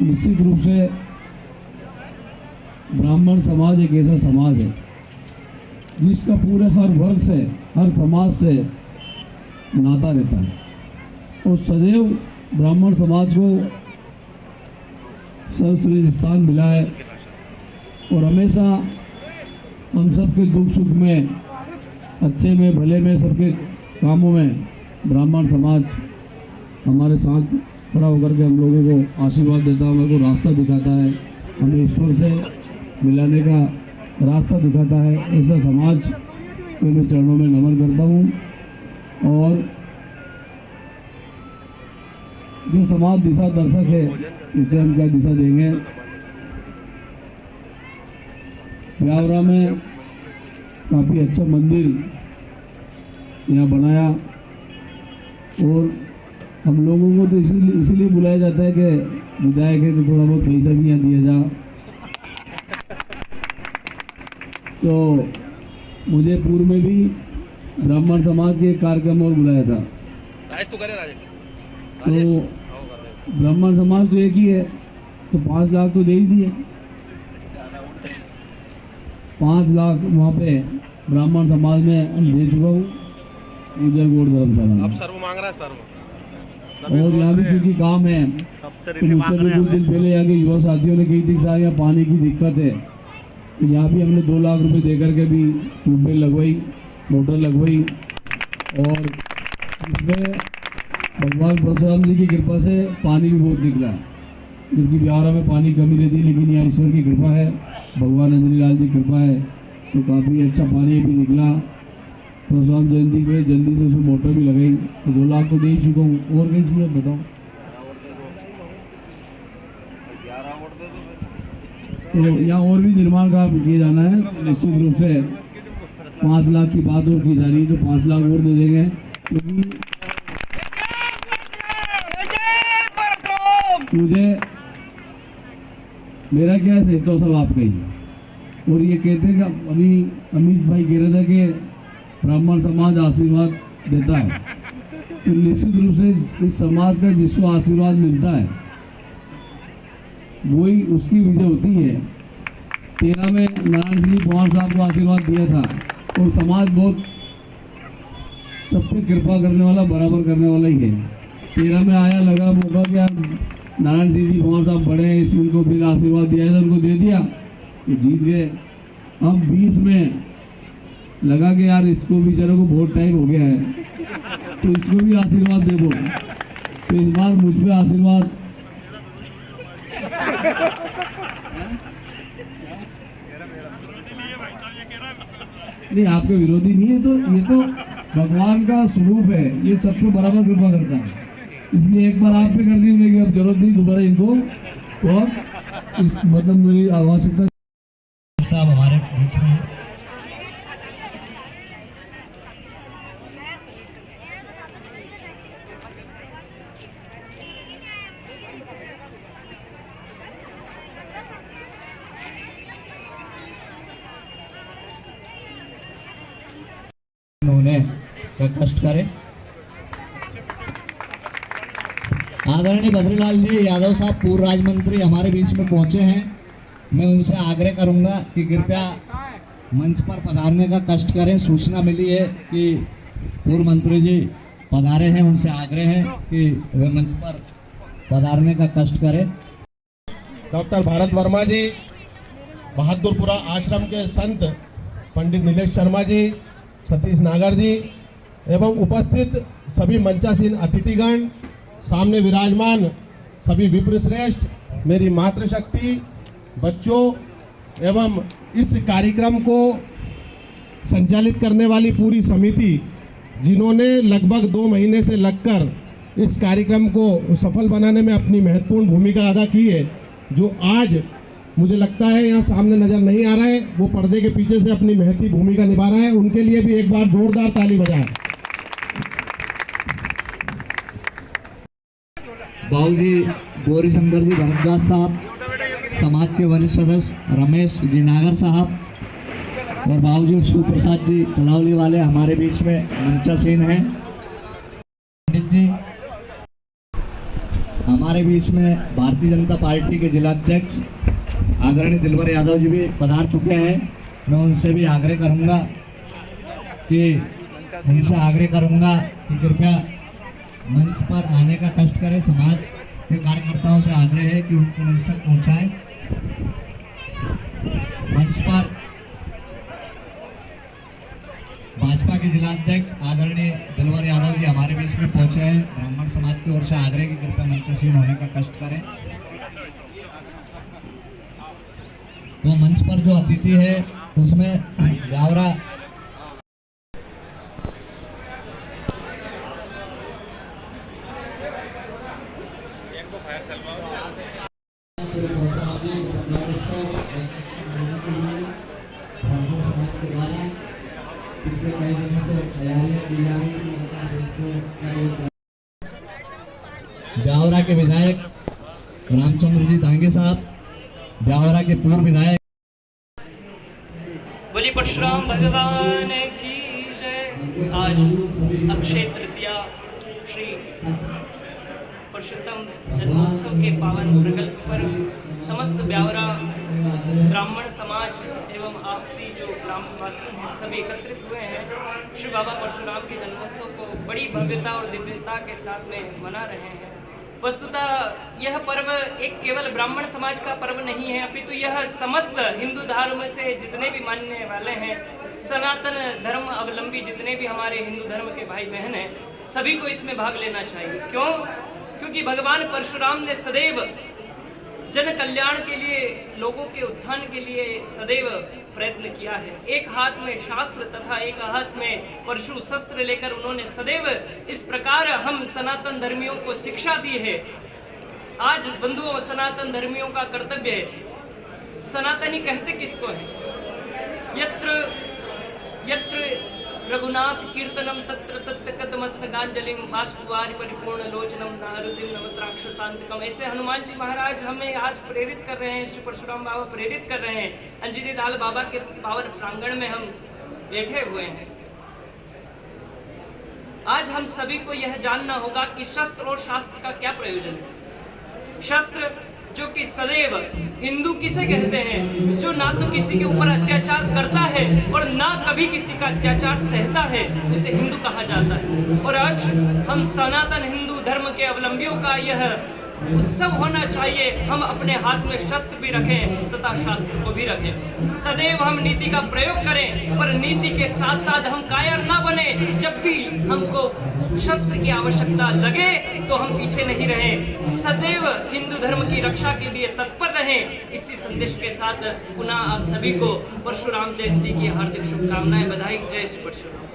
निश्चित रूप से ब्राह्मण समाज एक ऐसा समाज है जिसका पूरे हर वर्ग से, हर समाज से नाता रहता है और सदैव ब्राह्मण समाज को सर्वश्रेष्ठ स्थान मिला है और हमेशा हम सबके दुख सुख में, अच्छे में, भले में, सबके कामों में ब्राह्मण समाज हमारे साथ खड़ा होकर के हम लोगों को आशीर्वाद देता है, हमें को रास्ता दिखाता है, हमें ईश्वर से मिलाने का रास्ता दिखाता है। ऐसा समाज के मैं चरणों में नमन करता हूँ और जो समाज दिशा दर्शक है इसे हम क्या दिशा देंगे। ब्यावरा में काफ़ी अच्छा मंदिर यहाँ बनाया और हम लोगों को तो इसीलिए बुलाया जाता है कि विधायक है तो थोड़ा बहुत पैसा भी यहाँ दिया जा। तो मुझे पूर्व में भी ब्राह्मण समाज के एक कार्यक्रम और बुलाया था। तो ब्राह्मण समाज तो एक ही है, तो 5 लाख तो दे ही दिए। 5 लाख वहाँ पे ब्राह्मण समाज में हम दे चुका हूँ उदय गोड धर्मशाला। अब सर्व मांग रहा है सर्व। और यहाँ भी क्योंकि काम है, तो मुझसे भी कुछ दिन पहले यहाँ के युवा साथियों ने कही थी कि साहब यहाँ पानी की दिक्कत है, तो यहाँ भी हमने 2 लाख रुपए दे करके भी ट्यूबवेल लगवाई, मोटर लगवाई। और इसमें भगवान परशुराम जी की कृपा से पानी भी बहुत निकला, क्योंकि बिहार में पानी कमी रहती है, लेकिन यहाँ ईश्वर की कृपा है, भगवान अंजनी लाल जी की कृपा है, तो काफ़ी अच्छा पानी भी निकला। परशुराम जयंती पे जल्दी से उसमें मोटर भी लगाई, तो 2 लाख तो दे ही चुका हूँ। और कहीं चाहिए बताओ? तो यहाँ और भी निर्माण काम किया जाना है, निश्चित रूप से 5 लाख की बात और की जा रही है, तो 5 लाख और दे देंगे। क्योंकि मुझे मेरा क्या है, तो सब आपका ही है। और ये कहते हैं कि अभी अमित भाई कह रहे थे कि ब्राह्मण समाज आशीर्वाद देता है, तो निश्चित रूप से इस समाज का जिसको आशीर्वाद मिलता है वही उसकी विजय होती है। 13 में नारायण सिंह पवार साहब को आशीर्वाद दिया था, और समाज बहुत सब पे कृपा करने वाला, बराबर करने वाला ही है। 13 में आया, लगा मौका कि यार नारायण सिंह जी पवार साहब बड़े हैं, इसलिए उनको फिर आशीर्वाद दिया था, उनको दे दिया, तो जीत गए। अब 20 में लगा कि यार इसको बेचारे को बहुत टाइम हो गया है, तो इसको भी आशीर्वाद दे दो। तो इस बार मुझ पे आशीर्वाद नहीं, आपके विरोधी नहीं है, तो ये तो भगवान का स्वरूप है, ये सबको बराबर कृपा करता है। इसलिए एक बार आप पे कर दी, मेरी अब जरूरत नहीं दोबारा इनको, और मतलब मेरी आवश्यकता साहब हमारे बीच में हैं। उन्होंने कष्ट करे। आदरणीय बद्रीलाल जी यादव साहब पूर्व राज्य मंत्री हमारे बीच में पहुंचे हैं। मैं उनसे आग्रह करूंगा कि कृपया मंच पर पधारने का कष्ट करें। सूचना मिली है कि पूर्व मंत्री जी पधारे हैं, उनसे आग्रह है कि वे मंच पर पधारने का कष्ट करें। डॉक्टर भारत वर्मा जी, बहादुरपुरा आश्रम के संत पंडित नीलेश शर्मा जी, सतीश नागर जी एवं उपस्थित सभी मंचासीन अतिथिगण, सामने विराजमान सभी विप्र श्रेष्ठ, मेरी मातृशक्ति, बच्चों एवं इस कार्यक्रम को संचालित करने वाली पूरी समिति, जिन्होंने लगभग 2 महीने से लगकर इस कार्यक्रम को सफल बनाने में अपनी महत्वपूर्ण भूमिका अदा की है। जो आज मुझे लगता है यहाँ सामने नजर नहीं आ रहा है, वो पर्दे के पीछे से अपनी महती भूमिका निभा रहा है, उनके लिए भी एक बार जोरदार ताली बजाएं। बाबूजी गौरीशंकर जी भरद्वाज साहब, समाज के वरिष्ठ सदस्य रमेश जी नागर साहब और बाबूजी सुप्रसाद जी तलावली वाले हमारे बीच में मंचासीन हैं। पंडित जी हमारे बीच में भारतीय जनता पार्टी के जिला अध्यक्ष आदरणीय दिलवर यादव जी भी पधार चुके हैं। मैं उनसे भी आग्रह करूंगा कि कृपया मंच पर आने का कष्ट करें। समाज के कार्यकर्ताओं से आग्रह है कि उनको मंच तक पहुंचाएं। मंच पर भाजपा के जिला अध्यक्ष आदरणीय दिलवर यादव जी हमारे बीच में पहुंचे हैं। ब्राह्मण समाज की ओर से आग्रह की कृपया मंचासीन होने का कष्ट करें। वो मंच पर जो अतिथि है उसमें ब्यावरा पिछले कई दिनों से तैयारियां की जा रही थी। ब्यावरा के विधायक रामचंद्र जी दांगे साहब, ब्यावरा के पूर्व विधायक बोली परशुराम भगवान की जय। आज अक्षय तृतीया श्री पुरुषोत्तम जन्मोत्सव के पावन प्रकल्प पर समस्त ब्यावरा ब्राह्मण समाज एवं आपसी जो ग्रामवासी हैं सभी एकत्रित हुए हैं। श्री बाबा परशुराम के जन्मोत्सव को बड़ी भव्यता और दिव्यता के साथ में मना रहे हैं। वस्तुतः यह पर्व एक केवल ब्राह्मण समाज का पर्व नहीं है, अपितु यह समस्त हिंदू धर्म से जितने भी मानने वाले हैं, सनातन धर्म अवलंबी जितने भी हमारे हिंदू धर्म के भाई बहन हैं, सभी को इसमें भाग लेना चाहिए। क्यों? क्योंकि भगवान परशुराम ने सदैव जन कल्याण के लिए, लोगों के उत्थान के लिए सदैव प्रयत्न किया है। एक हाथ में शास्त्र तथा एक हाथ में परशु शस्त्र लेकर उन्होंने सदैव इस प्रकार हम सनातन धर्मियों को शिक्षा दी है। आज बंधुओं, सनातन धर्मियों का कर्तव्य है, सनातनी कहते किसको है? यत्र यत्र रघुनाथ कीर्तनम तत्र तत्र कतमस्तकांजलिम बाष्पवारि परिपूर्ण लोचनम नारुतिम नवत्राक्षसांतकम। ऐसे हनुमान जी महाराज हमें आज प्रेरित कर रहे हैं, श्री परशुराम बाबा प्रेरित कर रहे हैं। अंजनी लाल बाबा के पावन प्रांगण में हम बैठे हुए हैं। आज हम सभी को यह जानना होगा कि शस्त्र और शास्त्र का क्या प्रयोजन है। शस्त्र जो कि सदैव हिंदू किसे कहते हैं? जो ना तो किसी के ऊपर अत्याचार करता है और ना कभी किसी का अत्याचार सहता है, उसे हिंदू कहा जाता है। और आज हम सनातन हिंदू धर्म के अवलंबियों का यह उत्सव होना चाहिए। हम अपने हाथ में शस्त्र भी रखें तथा शास्त्र को भी रखें। सदैव हम नीति का प्रयोग करें, पर नीति के साथ साथ हम कायर ना बने। जब भी हमको शस्त्र की आवश्यकता लगे तो हम पीछे नहीं रहें, सदैव हिंदू धर्म की रक्षा के लिए तत्पर रहें। इसी संदेश के साथ पुनः आप सभी को परशुराम जयंती की हार्दिक शुभकामनाएं, बधाई। जय श्री परशुराम।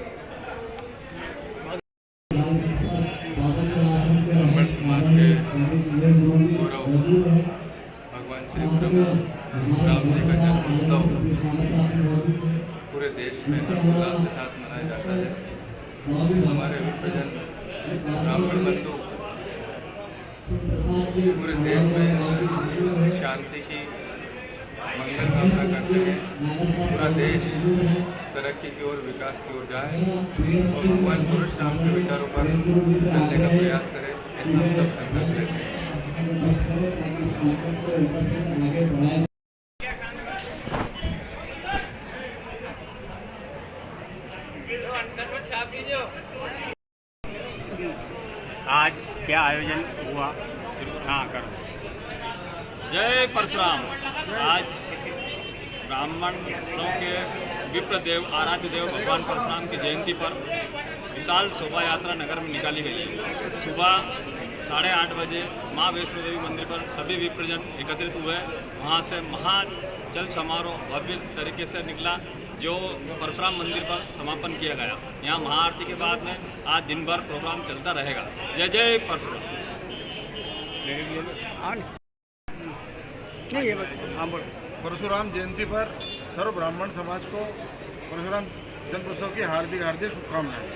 ब्राह्मण समाज के गौरव भगवान श्री राम जी का जन्मोत्सव पूरे देश में हर्षोल्लास के साथ मनाया जाता है। हमारे विप्रजन ब्राह्मण बंधु पूरे देश में शांति की मंगल कामना करते हैं। पूरा देश तरक्की की ओर, विकास की ओर जाए और भगवान परशुराम के विचारों पर चलने का प्रयास करें, ऐसा हम सब संकल्प लेते हैं। आज क्या आयोजन हुआ? हाँ करो। जय परशुराम। आज ब्राह्मणों के विप्रदेव, आराध्य देव भगवान परशुराम की जयंती पर विशाल शोभा यात्रा नगर में निकाली गई। सुबह 8:30 बजे माँ वैष्णो देवी मंदिर पर सभी विप्रजन एकत्रित हुए। वहाँ से महाजल समारोह भव्य तरीके से निकला, जो परशुराम मंदिर पर समापन किया गया। यहाँ महाआरती के बाद में आज दिन भर प्रोग्राम चलता रहेगा। जय जय परशुराम। परशुराम जयंती पर सर्व ब्राह्मण समाज को परशुराम जन्मोत्सव की हार्दिक हार्दिक शुभकामनाएं।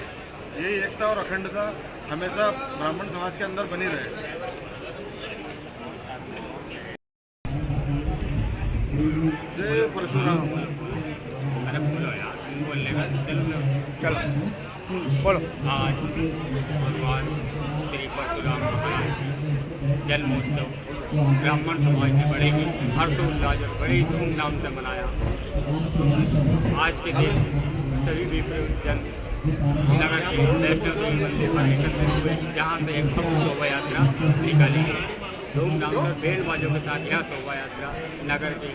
यही एकता और अखंडता हमेशा ब्राह्मण समाज के अंदर बनी रहे। जय परशुराम। अरे बोलो यार, बोलने का चलो बोलो। आज भगवान श्री परशुराम महाराज जन्मोत्सव ब्राह्मण समाज ने बड़े ही हर्षोल्लास और बड़ी धूमधाम से मनाया। आज के दिन सभी विप्रजन नगर के वैष्णो देवी मंदिर पर एकत्रित हुए, जहाँ से एक भव्य शोभा यात्रा निकाली गई। धूमधाम से बेल बाजों के साथ यह शोभा यात्रा नगर के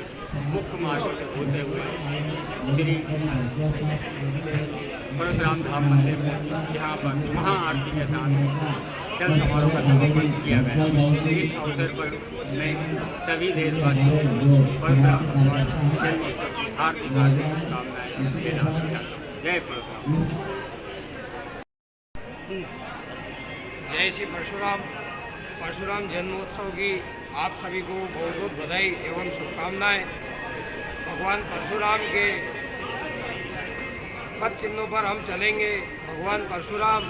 मुख्य मार्गों से होते हुए श्री परशुराम धाम मंदिर पहुंची, जहाँ पर महाआरती के साथ जल समारोह का समापन किया गया। इस अवसर पर मैं सभी देशवासियों को परशुराम जन्मोत्सव की हार्दिक हार्दिक शुभकामनाएं देना चाहता हूँ। जय परशुराम। जय श्री परशुराम। परशुराम जन्मोत्सव की आप सभी को बहुत बहुत बधाई एवं शुभकामनाएं। भगवान परशुराम के पद चिन्हों पर हम चलेंगे। भगवान परशुराम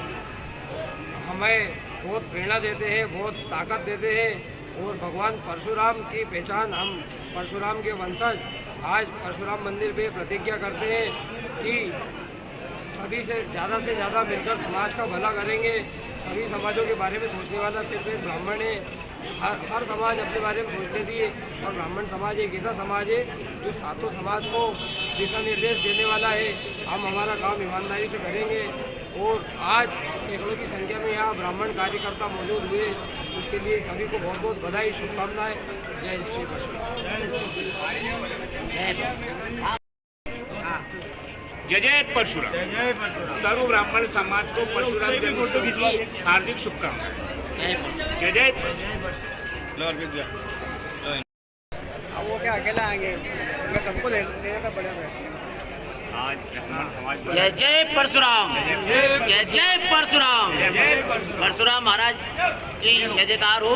हमें बहुत प्रेरणा देते हैं, बहुत ताकत देते हैं और भगवान परशुराम की पहचान हम परशुराम के वंशज आज परशुराम मंदिर पे प्रतिज्ञा करते हैं कि सभी से ज़्यादा मिलकर समाज का भला करेंगे। सभी समाजों के बारे में सोचने वाला सिर्फ एक ब्राह्मण है। हर समाज अपने बारे में सोच लेती है और ब्राह्मण समाज एक ऐसा समाज है जो सातों समाज को दिशा निर्देश देने वाला है। हम हमारा काम ईमानदारी से करेंगे और आज सैकड़ों की संख्या में यहाँ ब्राह्मण कार्यकर्ता मौजूद हुए, उसके लिए सभी को बहुत बहुत बधाई, शुभकामनाएं। जय श्री परशुराम। जय जय परशुराम। सर्व ब्राह्मण समाज को परशुराम जन्मोत्सव की हार्दिक शुभकामनाएं। जय जय अब वो क्या अकेला आएंगे, सबको लेने का पड़ेगा। जय जय परशुराम, जय जय परशुराम। परशुराम महाराज की जय जयकार हो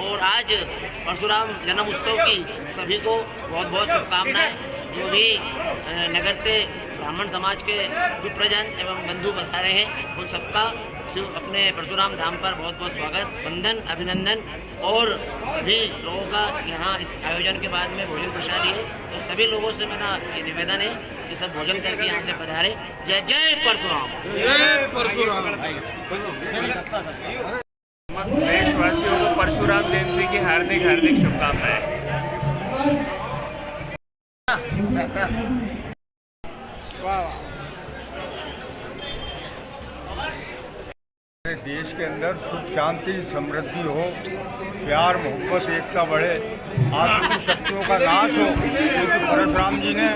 और आज परशुराम जन्म उत्सव की सभी को बहुत बहुत शुभकामनाएं। जो भी नगर से ब्राह्मण समाज के विप्रजन एवं बंधु पधारे हैं उन सबका अपने परशुराम धाम पर बहुत बहुत स्वागत, वंदन, अभिनंदन। और सभी लोगों का यहाँ इस आयोजन के बाद में भोजन प्रसादी है, तो सभी लोगों से मेरा ये निवेदन है कि सब भोजन करके यहाँ से पधारे। जय जय परशुराम, जय परशुराम। समस्त देशवासियों को परशुराम जयंती की हार्दिक हार्दिक शुभकामनाएं। देश के अंदर सुख शांति समृद्धि हो, प्यार मोहब्बत एकता बढ़े, आसुरी शक्तियों का नाश हो, क्योंकि परशुराम जी ने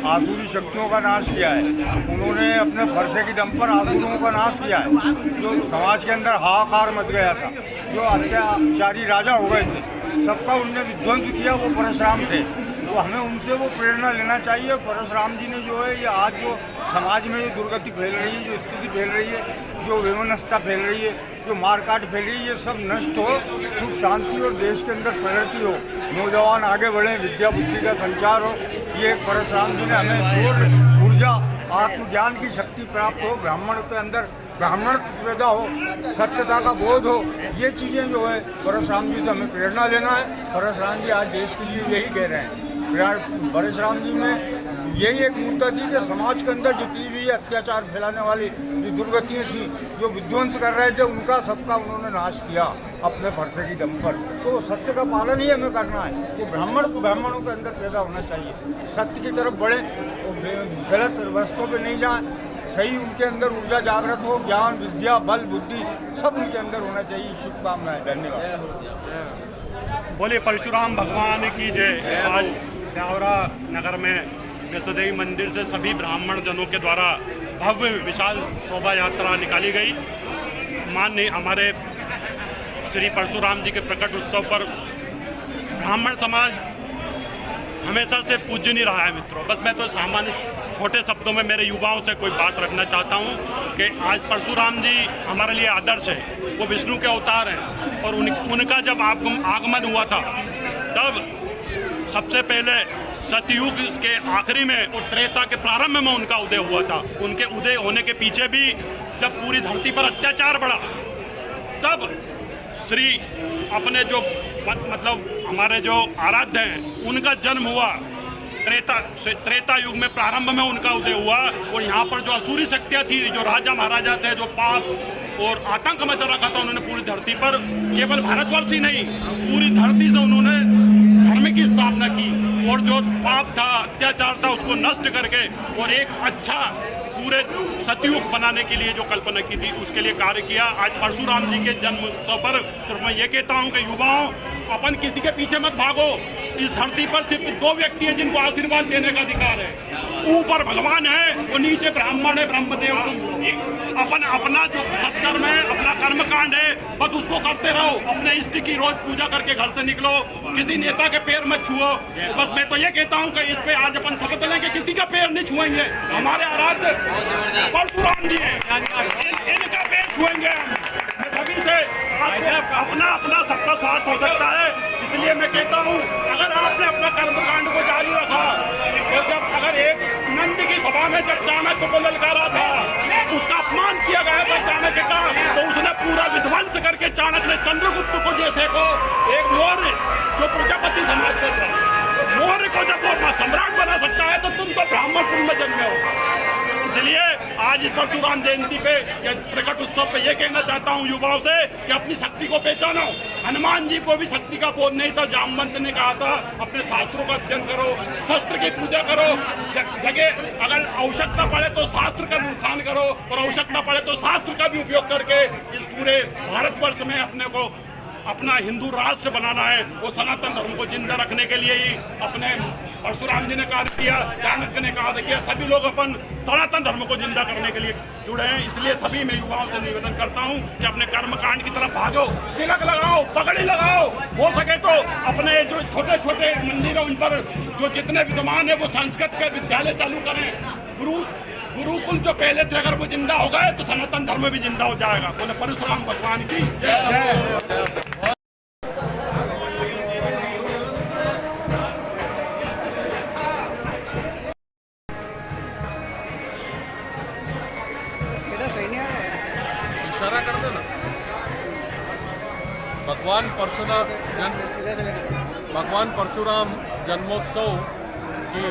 आसुरी शक्तियों का नाश किया है। उन्होंने अपने फरसे की दम पर आसुरों का नाश किया है। जो समाज के अंदर हाहाकार मच गया था, जो अत्याचारी राजा हो गए थे, सबका उनने विध्वंस किया, वो परशुराम थे। तो हमें उनसे वो प्रेरणा लेना चाहिए। परशुराम जी ने जो है ये आज जो समाज में ये दुर्गति फैल रही है, जो स्थिति फैल रही है, जो वैमनस्यता फैल रही है, जो मारकाट फैल रही है, ये सब नष्ट हो, सुख शांति और देश के अंदर प्रगति हो, नौजवान आगे बढ़ें, विद्या बुद्धि का संचार हो। ये परशुराम जी ने हमें शौर्य, ऊर्जा, आत्मज्ञान की शक्ति प्राप्त हो, ब्राह्मण के अंदर ब्राह्मण पैदा हो, सत्यता का बोध हो। ये चीज़ें जो है परशुराम जी से हमें प्रेरणा लेना है। परशुराम जी आज देश के लिए यही कह रहे हैं। परशुराम जी में यही एक मूर्ता थी कि समाज के अंदर जितनी भी अत्याचार फैलाने वाली जो दुर्गतियाँ थी, जो विध्वंस कर रहे थे, उनका सबका उन्होंने नाश किया अपने फरसे की दम पर। तो सत्य का पालन ही हमें करना है। वो ब्राह्मणों के अंदर पैदा होना चाहिए, सत्य की तरफ बढ़े, गलत रास्तों पे नहीं जाएं, सही उनके अंदर ऊर्जा जागृत हो, ज्ञान, विद्या, बल, बुद्धि सब उनके अंदर होना चाहिए। शुभकामनाएं। धन्यवाद। बोले परशुराम भगवान की जय। आज ब्यावरा नगर में वैष्णोदेवी मंदिर से सभी ब्राह्मण जनों के द्वारा भव्य विशाल शोभा यात्रा निकाली गई। माननीय हमारे श्री परशुराम जी के प्रकट उत्सव पर ब्राह्मण समाज हमेशा से पूज्य नहीं रहा है मित्रों। बस मैं तो सामान्य छोटे शब्दों में मेरे युवाओं से कोई बात रखना चाहता हूँ कि आज परशुराम जी हमारे लिए आदर्श है। वो विष्णु के अवतार हैं और उनका जब आगमन हुआ था तब सबसे पहले सतयुग के आखिरी में और त्रेता के प्रारंभ में उनका उदय हुआ था। उनके उदय होने के पीछे भी जब पूरी धरती पर अत्याचार बढ़ा तब श्री अपने जो मतलब हमारे जो आराध्य हैं उनका जन्म हुआ। त्रेता युग में प्रारंभ में उनका उदय हुआ और यहाँ पर जो असुरी शक्तियाँ थी, जो राजा महाराजा थे, जो पाप और आतंक मचा रखा था, उन्होंने पूरी धरती पर केवल भारतवर्ष ही नहीं पूरी धरती से उन्होंने धर्म की स्थापना की और जो पाप था, अत्याचार था, उसको नष्ट करके और एक अच्छा पूरे सतयुग बनाने के लिए जो कल्पना की थी उसके लिए कार्य किया। आज परशुराम जी के जन्म उत्सव पर सिर्फ मैं ये कहता हूँ कि युवाओं, अपन किसी के पीछे मत भागो। इस धरती पर सिर्फ दो व्यक्ति हैं जिनको आशीर्वाद देने का अधिकार है। ऊपर भगवान है और नीचे ब्राह्मण है, ब्रह्मदेव। अपना जो सत्कर्म है, अपना कर्मकांड है, बस उसको करते रहो। अपने इष्ट की रोज पूजा करके घर से निकलो, किसी नेता के पैर मत छुओ। बस मैं तो ये कहता हूँ कि इस पे आज अपन शपथ लें कि किसी का पैर नहीं छुएंगे। हमारे आराध्य परशुराम जी हैं, इनका पैर छुएंगे हम। सभी से अपना सबका स्वार्थ हो सकता है, इसलिए मैं कहता हूँ अगर आपने अपना कर्मकांड को जारी रखा तो जब अगर एक नंद की सभा में जब चाणक्य को ललकारा था, उसका अपमान किया गया था चाणक्य का, तो उसने पूरा विध्वंस करके चाणक्य ने चंद्रगुप्त को जैसे को एक मौर्य जो प्रजापति समाज का था, मौर्य को जब वो सम्राट बना सकता है तो तुम तो ब्राह्मण कुल में जन्मे हो। इसलिए आज इस परशुराम जयंती पे या प्रकट उत्सव पे ये कहना चाहता हूँ युवाओं से कि अपनी शक्ति को पहचानो। हनुमान जी को भी शक्ति का बोध नहीं था, जामवंत ने कहा था अपने शास्त्रों का अध्ययन करो, शस्त्र की पूजा करो, जगह अगर आवश्यकता पड़े तो शास्त्र का भी उखान करो और आवश्यकता पड़े तो शास्त्र का भी उपयोग करके इस पूरे भारतवर्ष में अपने को अपना हिंदू राष्ट्र बनाना है। वो सनातन धर्म को जिंदा रखने के लिए ही अपने परशुराम जी ने कार्य किया, चाणक्य ने कार्य किया, सभी लोग अपन सनातन धर्म को जिंदा करने के लिए जुड़े हैं। इसलिए सभी मैं युवाओं से निवेदन करता हूं कि अपने कर्मकांड की तरफ भागो, तिलक लगाओ, पगड़ी लगाओ, हो सके तो अपने जो छोटे छोटे मंदिर है उन पर जो जितने विद्यमान है वो संस्कृत के विद्यालय चालू करें। गुरुकुल जो पहले थे अगर वो जिंदा हो गए तो सनातन धर्म भी जिंदा हो जाएगा। बोले परशुराम भगवान की जय। इशारा कर देना। भगवान परशुराम जन्मोत्सव की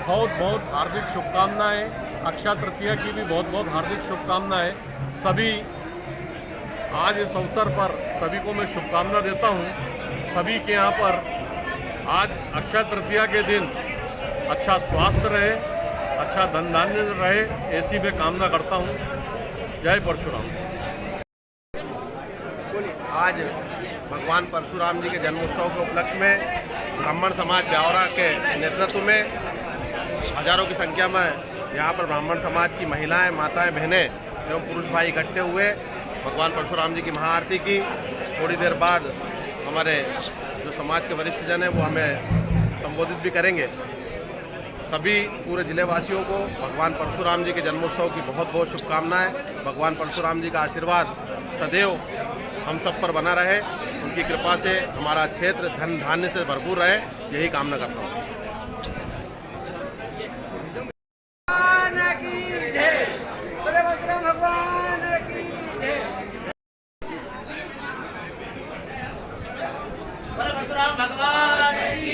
बहुत बहुत हार्दिक शुभकामनाएं। अक्षय तृतीया की भी बहुत बहुत हार्दिक शुभकामनाएं। सभी आज इस अवसर पर सभी को मैं शुभकामना देता हूं। सभी के यहाँ पर आज अक्षय तृतीया के दिन अच्छा स्वास्थ्य रहे, अच्छा धन धान्य रहे, ऐसी मैं कामना करता हूं। जय परशुराम। आज भगवान परशुराम जी के जन्मोत्सव के उपलक्ष्य में ब्राह्मण समाज ब्यावरा के नेतृत्व में हजारों की संख्या में यहाँ पर ब्राह्मण समाज की महिलाएं, माताएं, बहनें एवं पुरुष भाई इकट्ठे हुए भगवान परशुराम जी की महाआरती की। थोड़ी देर बाद हमारे जो समाज के वरिष्ठ जन हैं वो हमें संबोधित भी करेंगे। सभी पूरे जिले वासियों को भगवान परशुराम जी के जन्मोत्सव की बहुत बहुत शुभकामनाएं। भगवान परशुराम जी का आशीर्वाद सदैव हम सब पर बना रहे, उनकी कृपा से हमारा क्षेत्र धन धान्य से भरपूर रहे, यही कामना करता हूँ। परशुराम भगवान की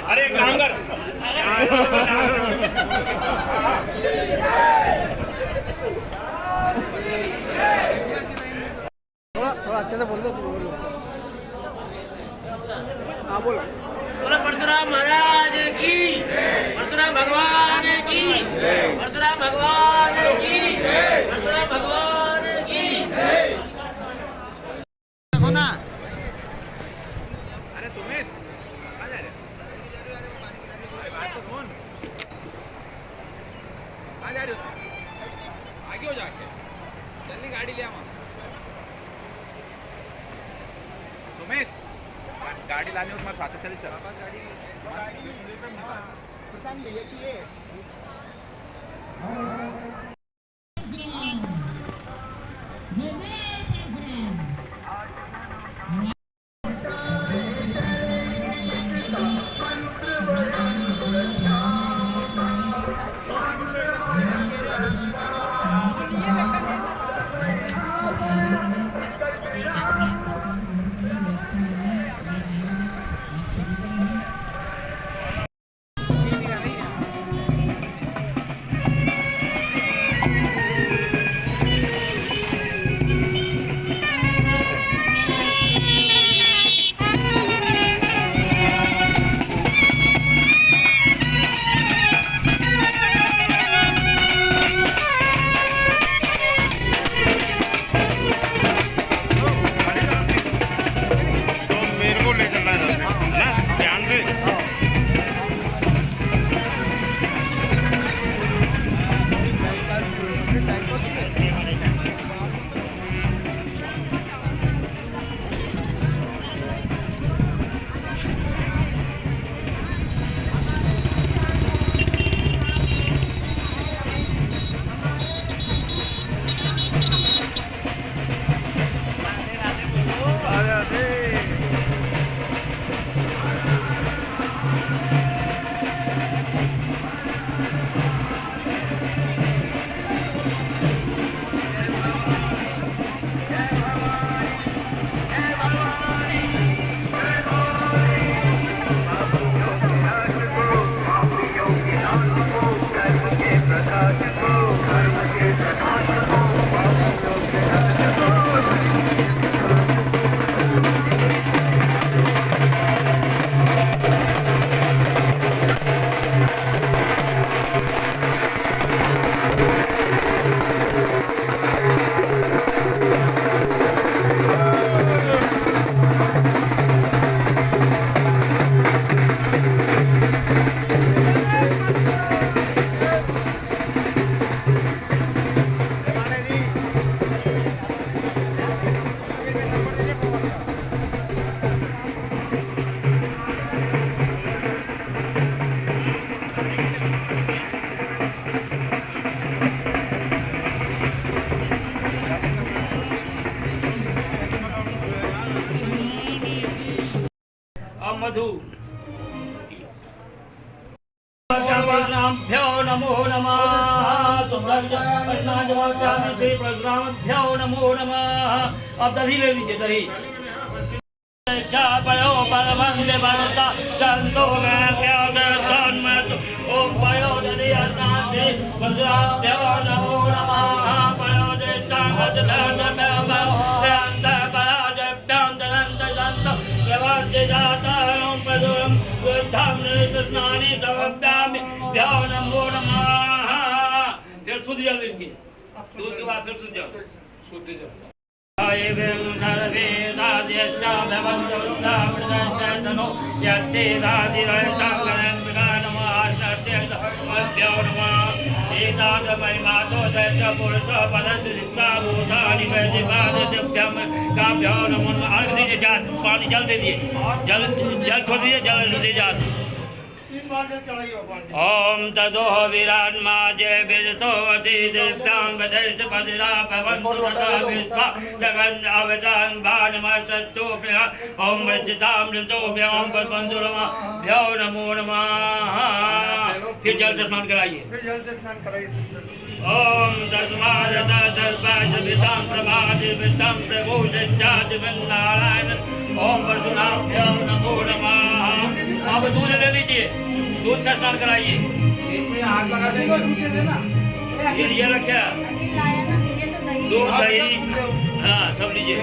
अरे कांगर थोड़ा अच्छे से बोल दो। हाँ बोलो। बोलो परशुराम महाराज की, परशुराम भगवान की, परशुराम भगवान की, परशुराम भगवान की। होना अरे तुम्हें आगे हो जाके जल्दी गाड़ी ले आवा। गाड़ी लाने में तुम्हारे साथ चली चला मधु भ्यो नमो नमः परशुरामभ्यो नमो नमः। अब दही ले लीजिए दही पयो परमंद बनता संतो ओम पयो दधि अस्नाते परशुरामभ्यो नमो नमः। पयो दे चांगत धर्म अंत पराज प्यांत दंत संत प्रवर्त्य जाता पदुरम बुद्धम स्नानि तवभ्यामि भ्यो नमो नमः। फिर शुद्ध जल लीजिए दूध के बाद फिर शुद्ध जल शुद्ध जल पानी जल दे दिए जल जल छोड़ दीजिए जल दे जा ओम तदो विराट माजे विदतो अति दिव्यां वदैत पदिरा भवन्तु तथा विश्वा जगन् अवतां भानमस्तु प्रिया ओम वचितां ऋतो व्यां पद्मंजुरमा भ्यो नमो नमः। फिर जल से स्नान कराइए ओम तस्मात् सर्वाय वितां प्रभाति वितां प्रभुजज्जाति नारायण ओम परशुरामभ्यो नमो नमः। आप दूध ले लीजिए दूध से स्नान कराइए हाथ लगा देंगे दूध दे देना ये रखा दूध दही हाँ सब लीजिए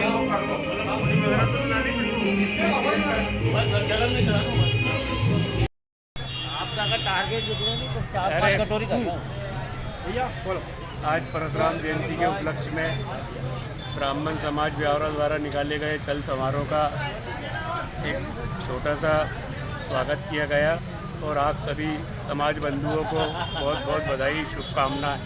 आपका अगर टारगेट जितने तो 4-5 कटोरी का भैया बोलो। आज परशुराम जयंती के उपलक्ष्य में ब्राह्मण समाज ब्यावरा द्वारा निकाले गए चल समारोह का एक छोटा सा स्वागत किया गया और आप सभी समाज बंधुओं को बहुत बहुत बधाई शुभकामनाएं।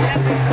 Thank you.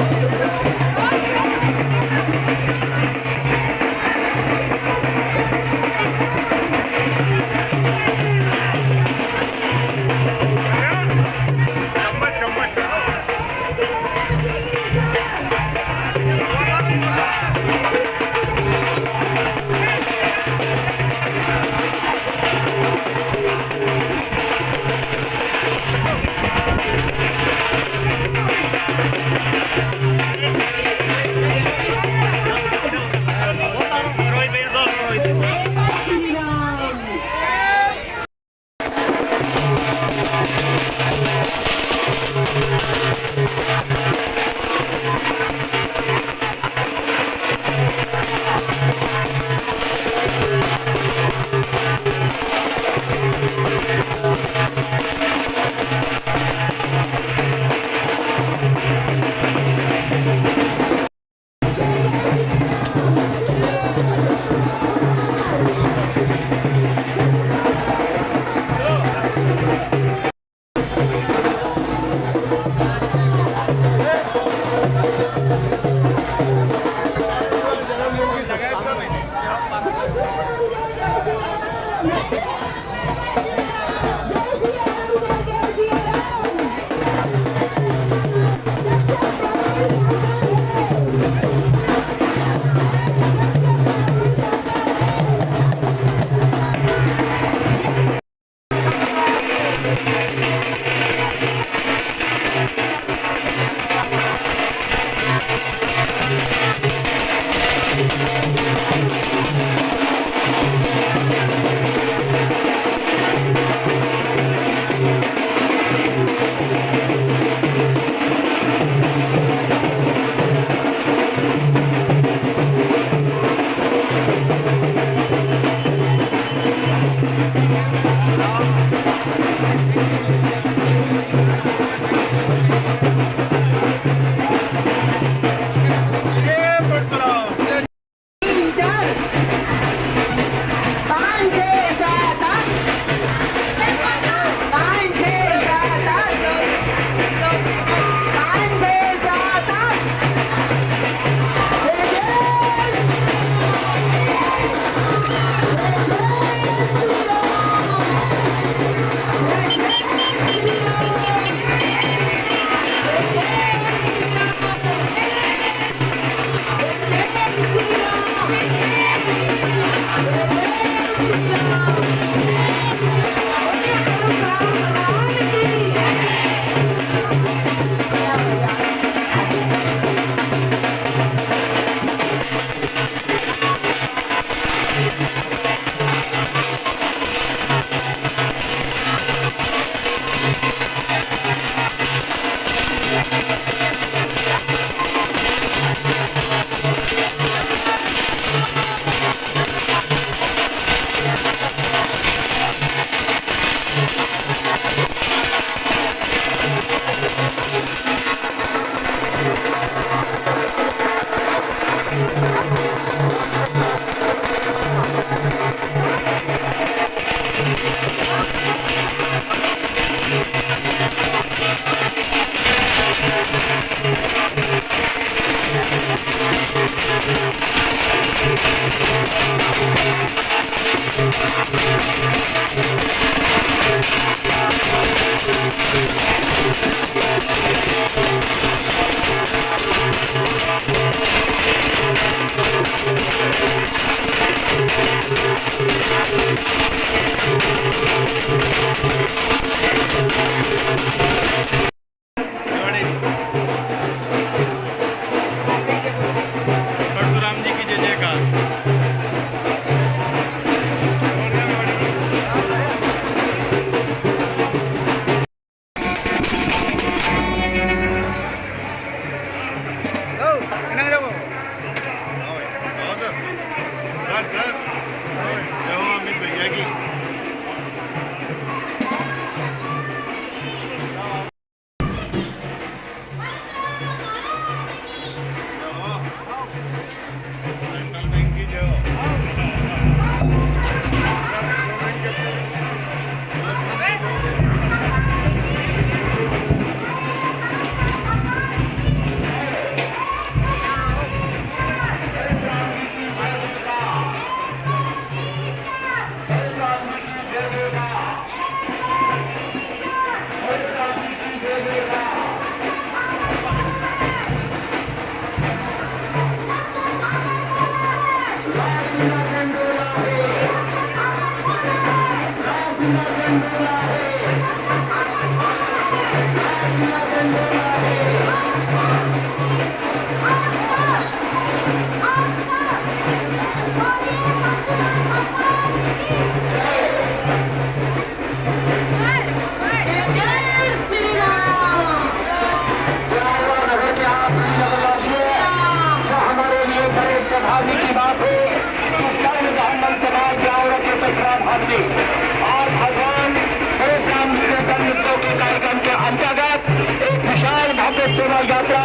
यात्रा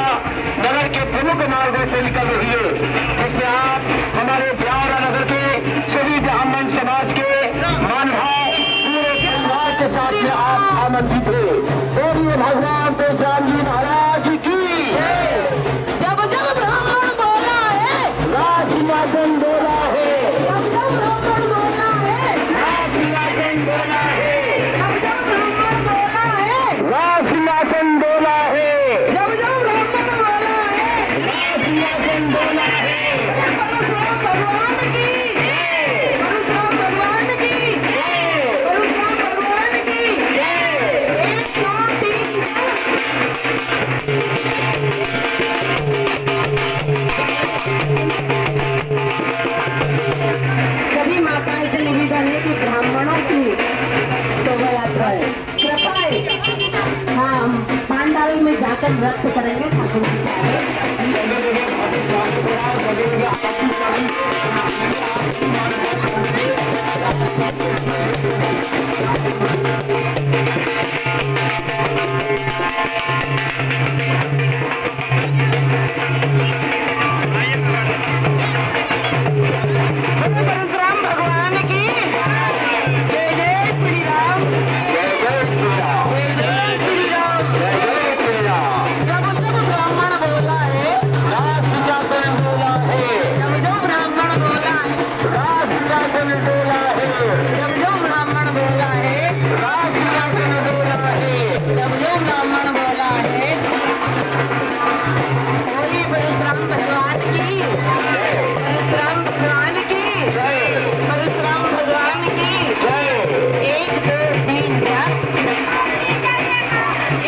नगर के प्रमुख मार्गों से निकल रही है, जिसमें आप हमारे ब्यावरा नगर के सभी ब्राह्मण समाज के मानभाव पूरे परिवार के साथ में आप आमंत्रित थे। बोलिए भगवान परशुराम जी महाराज की। जब जब ब्राह्मण बोला है राज सिंहासन बोला है, जब जब ब्राह्मण बोला है राज सिंहासन बोला है, जब जब ब्राह्मण बोला है राज सिंहासन बोला है, जब जब ब्राह्मण बोला है राज सिंहासन बोला है। परशुराम भगवान की जय, परशुराम भगवान की जय, परशुराम भगवान की जय। एक दो तीन सभी माताएं से निवेदन है कि ब्राह्मणों की शोभा यात्रा है, कृपा है। हाँ, हम पांडाल में जाकर नृत्य करेंगे ठाकुर जी का। परशुराम भगवान की जय। जय श्री राम, जय जय श्री राम, जय जय श्री राम, जय जय श्री राम। जब जब ब्राह्मण बोला है राज सिंहासन बोला है, जब जब ब्राह्मण बोला है राज सिंहासन बोला है, जब जब ब्राह्मण बोला है राज सिंहासन बोला है, जब जब ब्राह्मण बोला है। बोली परशुराम भगवान की जय, परशुराम भगवान की जय, परशुराम भगवान की जय। एक दो तीन चार,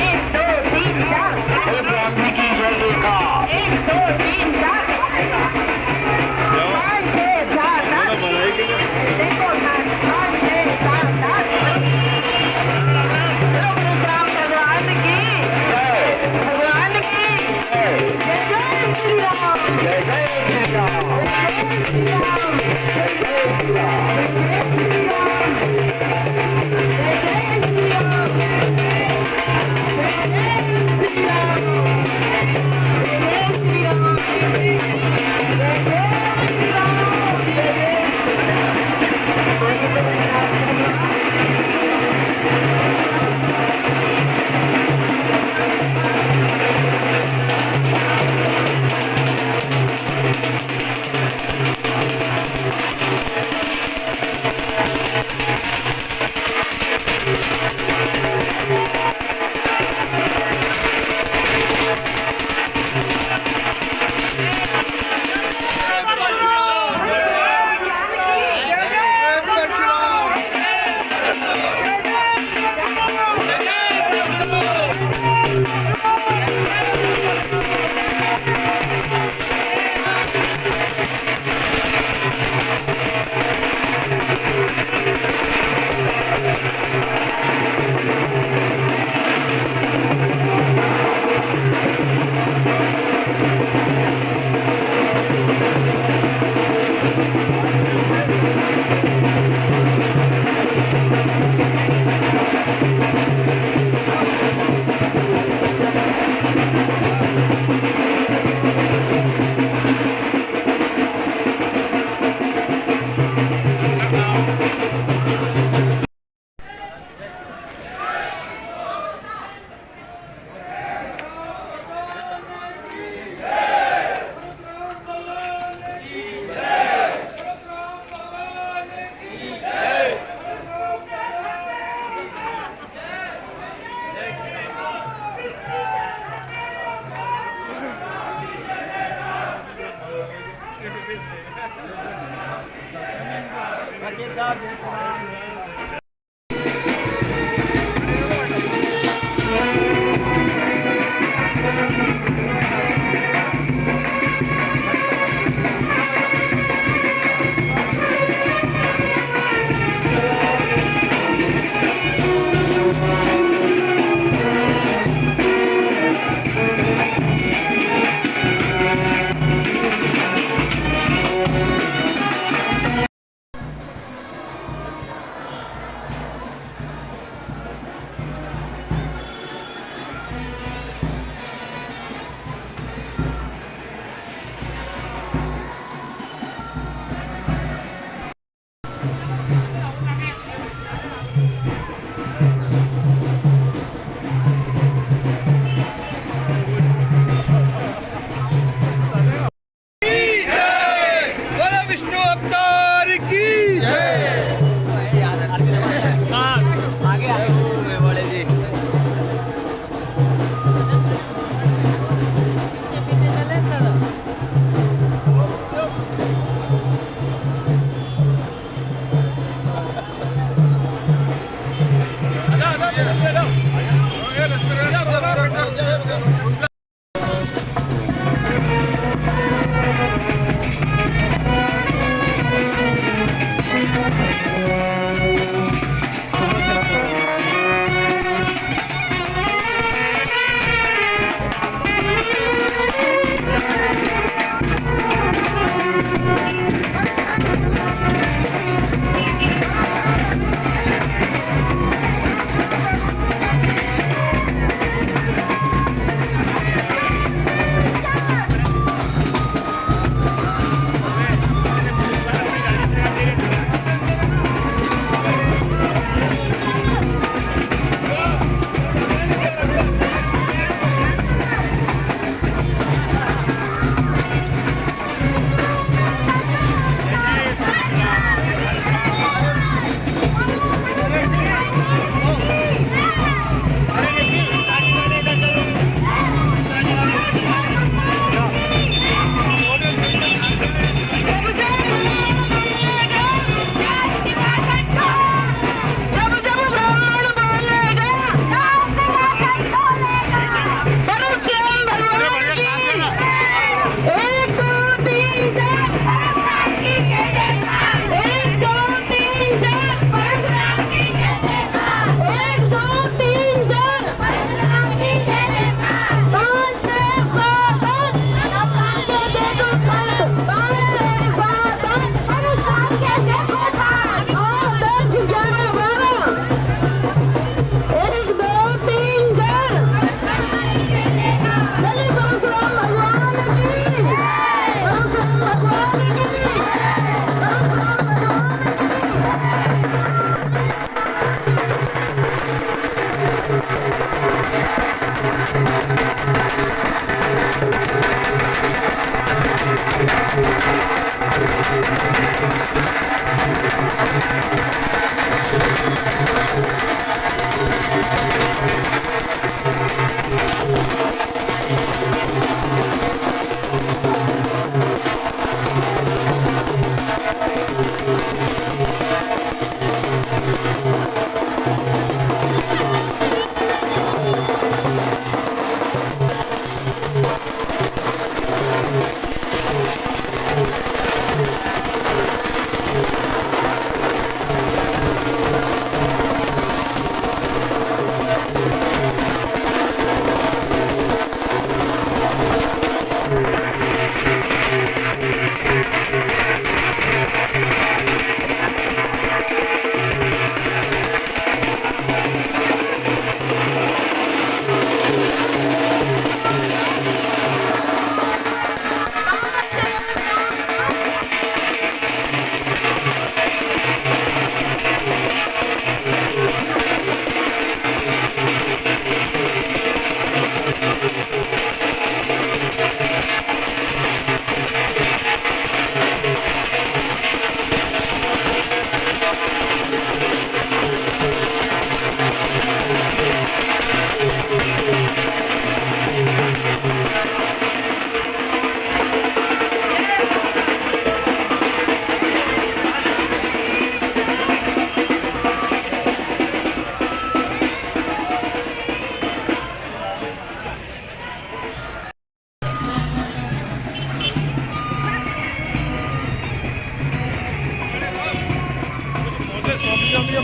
एक दो तीन चार, परशुराम जी की जय देखा। एक दो तीन चार, पाँच छः सात आठ, देखो सात पाँच छः सात आठ। परशुराम भगवान की जय, भगवान की जय। जय जय श्री राम, जय जय श्री राम, जय जय श्री राम, जय जय श्री राम, जय जय श्री राम, जय जय श्री राम, जय जय श्री राम, जय जय श्री राम, जय जय श्री राम, जय जय।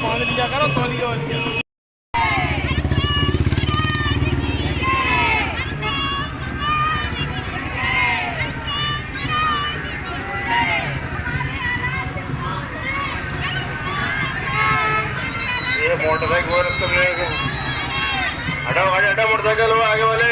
बांध लिया करो तौलिया। ये मोटरसाइकिल वो रास्ते में हटाओ हटाओ मोटरसाइकिल वो आगे वाले।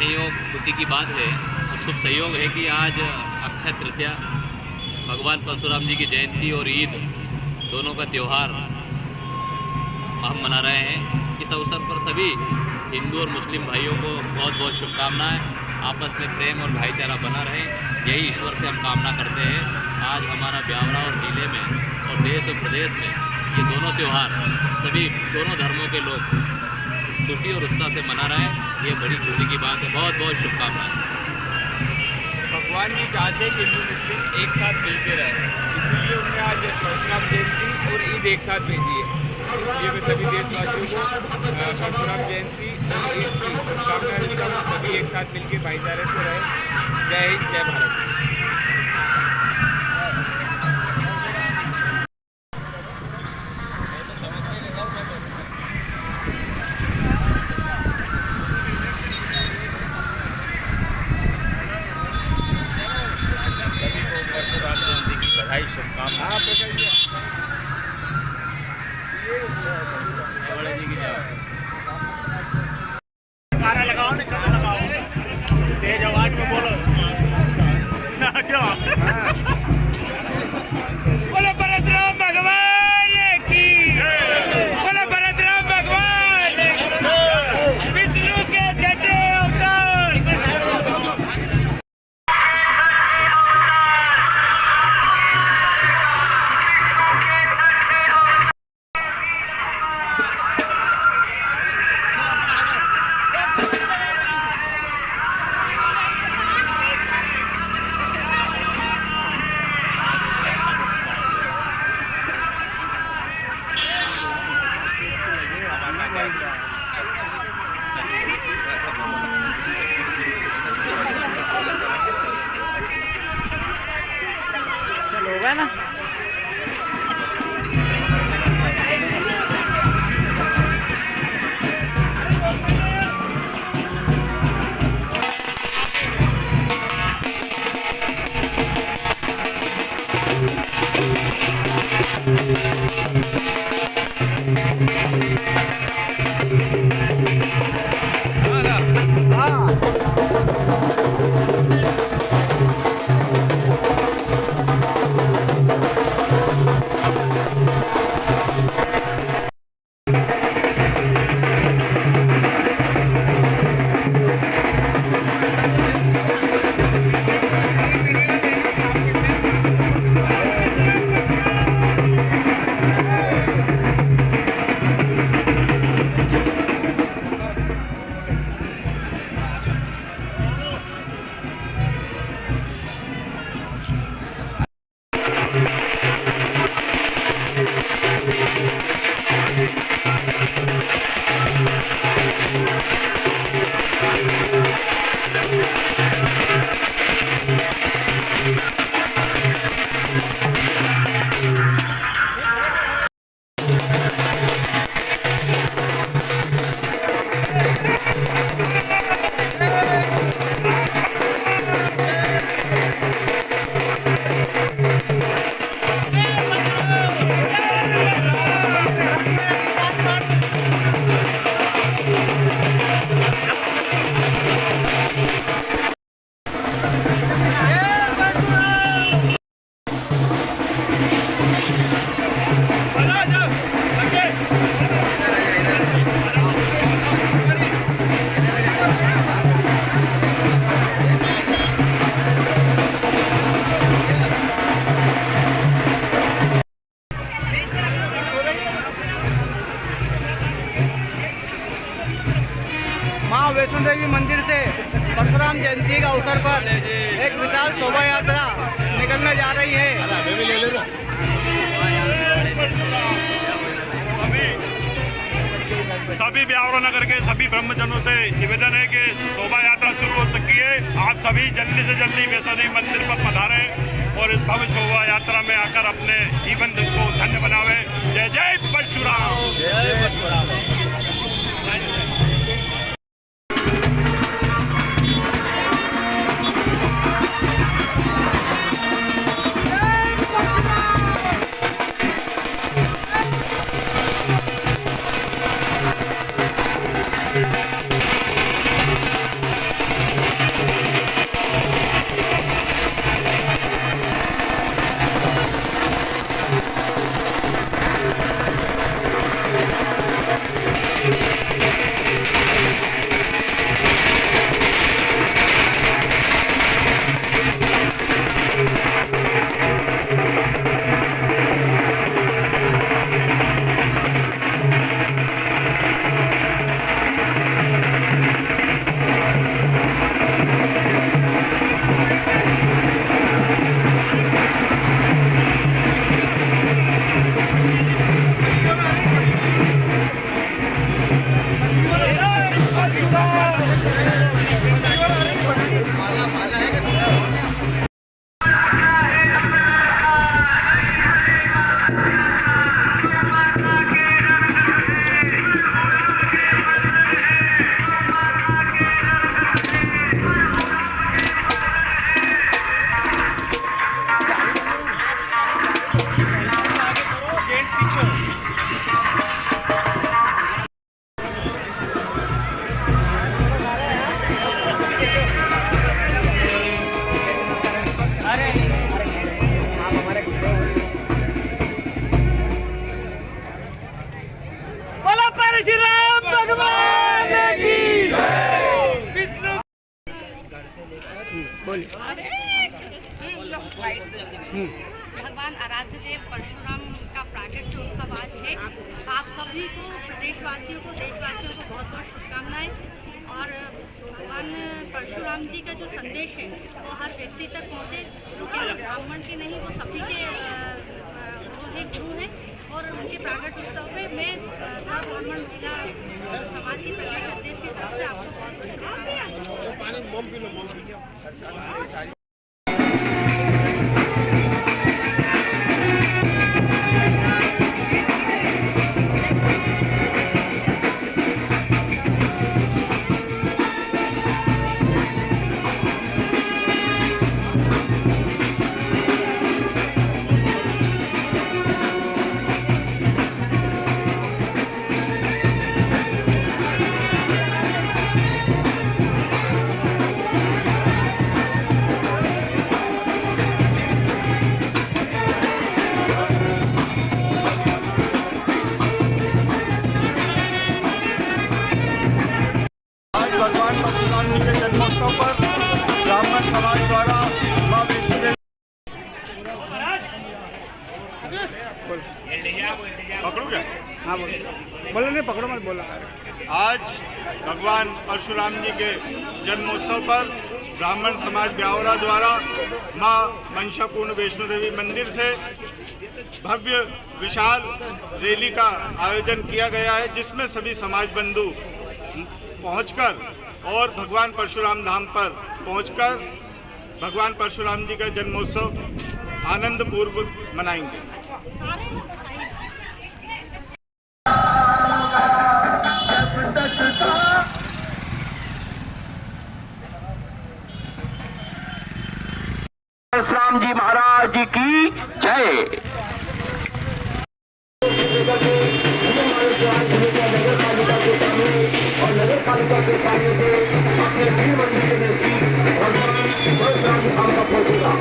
संयोग खुशी की बात है और शुभ संयोग है कि आज अक्षय तृतीया भगवान परशुराम जी की जयंती और ईद दोनों का त्यौहार हम मना रहे हैं। इस अवसर पर सभी हिंदू और मुस्लिम भाइयों को बहुत बहुत शुभकामनाएं। आपस में प्रेम और भाईचारा बना रहे, यही ईश्वर से हम कामना करते हैं। आज हमारा ब्यावरा और जिले में और देश और प्रदेश में ये दोनों त्यौहार सभी दोनों धर्मों के लोग खुशी और उत्साह से मना रहे हैं, ये बड़ी खुशी की बात है। बहुत बहुत शुभकामनाएं। भगवान जी चाहते हैं कि हिंदू मुस्लिम एक साथ मिलकर रहे, इसीलिए उन्होंने आज परशुराम जयंती और ईद एक साथ भेजी है। इसलिए मैं सभी देशवासियों को परशुराम जयंती और ईद की शुभकामनाएं देता हूँ। सभी एक साथ मिलकर भाईचारे से रहे। जय हिंद, जय भारत। सभी को परशुराम जयंती की बधाई, शुभकामनाएं। नारा लगाओ, निकल लगाओ, तेज आवाज में बोलो। क्यों? बोलो परशुराम भगवान की, बोलो परशुराम भगवान की। विष्णु के छठे अवतार। चलो होगा ना। माँ वैष्णो देवी मंदिर से परशुराम जयंती के अवसर पर एक विशाल शोभा यात्रा निकलने जा रही है। सभी ब्यावरा नगर के सभी ब्रह्मजनों से निवेदन है कि शोभा यात्रा शुरू हो चुकी है। आप सभी जल्दी से जल्दी वैष्णो देवी मंदिर पर पधारें और इस भव्य शोभा यात्रा में आकर अपने जीवन को धन्य बनावे। जय जय परशुराम। जय परशुराम। भगवान आराध्य देव परशुराम का प्राकट्य उत्सव आज है। आप सभी को, प्रदेशवासियों को, देशवासियों को बहुत बहुत शुभकामनाएं। और भगवान परशुराम जी का जो संदेश है वो हर व्यक्ति तक पहुँचे, केवल ब्राह्मण के नहीं, वो सभी के वो है, गुरु हैं। और उनके प्राकट्य उत्सव में मैं सब ब्राह्मण जिला समाज की प्रदेश अध्यक्ष की तरफ से आपको बहुत बहुत शुभकामनाएं। भगवान परशुराम जी के जन्मोत्सव पर ब्राह्मण समाज द्वारा माँ वैष्णो देवी पकड़ू क्या? हाँ बोलो नहीं पकड़ो मत बोला। आज भगवान परशुराम जी के जन्मोत्सव पर ब्राह्मण समाज ब्यावरा द्वारा माँ मंशापूर्ण वैष्णो देवी मंदिर से भव्य विशाल रैली का आयोजन किया गया है, जिसमें सभी समाज बंधु पहुंचकर और भगवान परशुराम धाम पर पहुंचकर भगवान परशुराम जी का जन्मोत्सव आनंद पूर्व मनाएंगे। परशुराम जी महाराज की जय। और नगर पालिका के सामने से अपने गृह मंदिर के नजदीक परशुराम धाम का पहुंचेगा।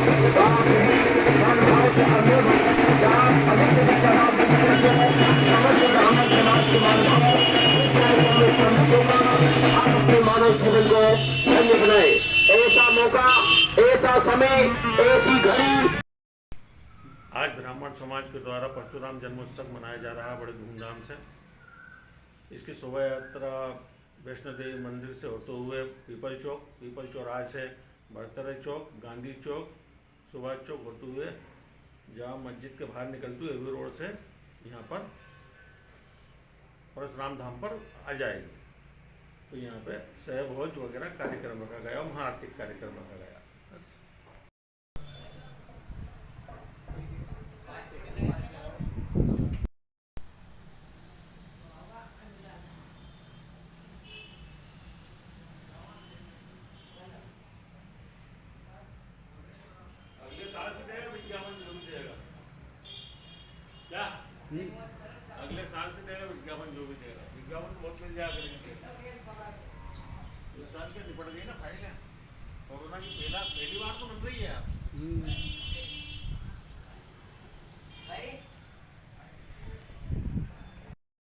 अपने मानव जीवन को धन्य बनाए। ऐसा मौका, ऐसा समय, ऐसी घड़ी। आज ब्राह्मण समाज के द्वारा परशुराम जन्मोत्सव मनाया जा रहा है बड़े धूमधाम से। इसकी शोभा यात्रा वैष्णो देवी मंदिर से होते हुए पीपल चौराहे से बड़तरे चौक, गांधी चौक, सुभाष चौक होते हुए जहाँ मस्जिद के बाहर निकलती हुए एवी रोड से यहाँ पर परशुराम धाम पर आ जाएगी। तो यहाँ पे सहज भोज वगैरह कार्यक्रम रखा गया, महाआरती कार्यक्रम रखा गया। अगले साल से देगा विज्ञापन, जो भी देगा विज्ञापन बहुत मिल जाएगा। इस साल के निपट गई ना फाइल, कोरोना की पहली बार तो मिल रही है।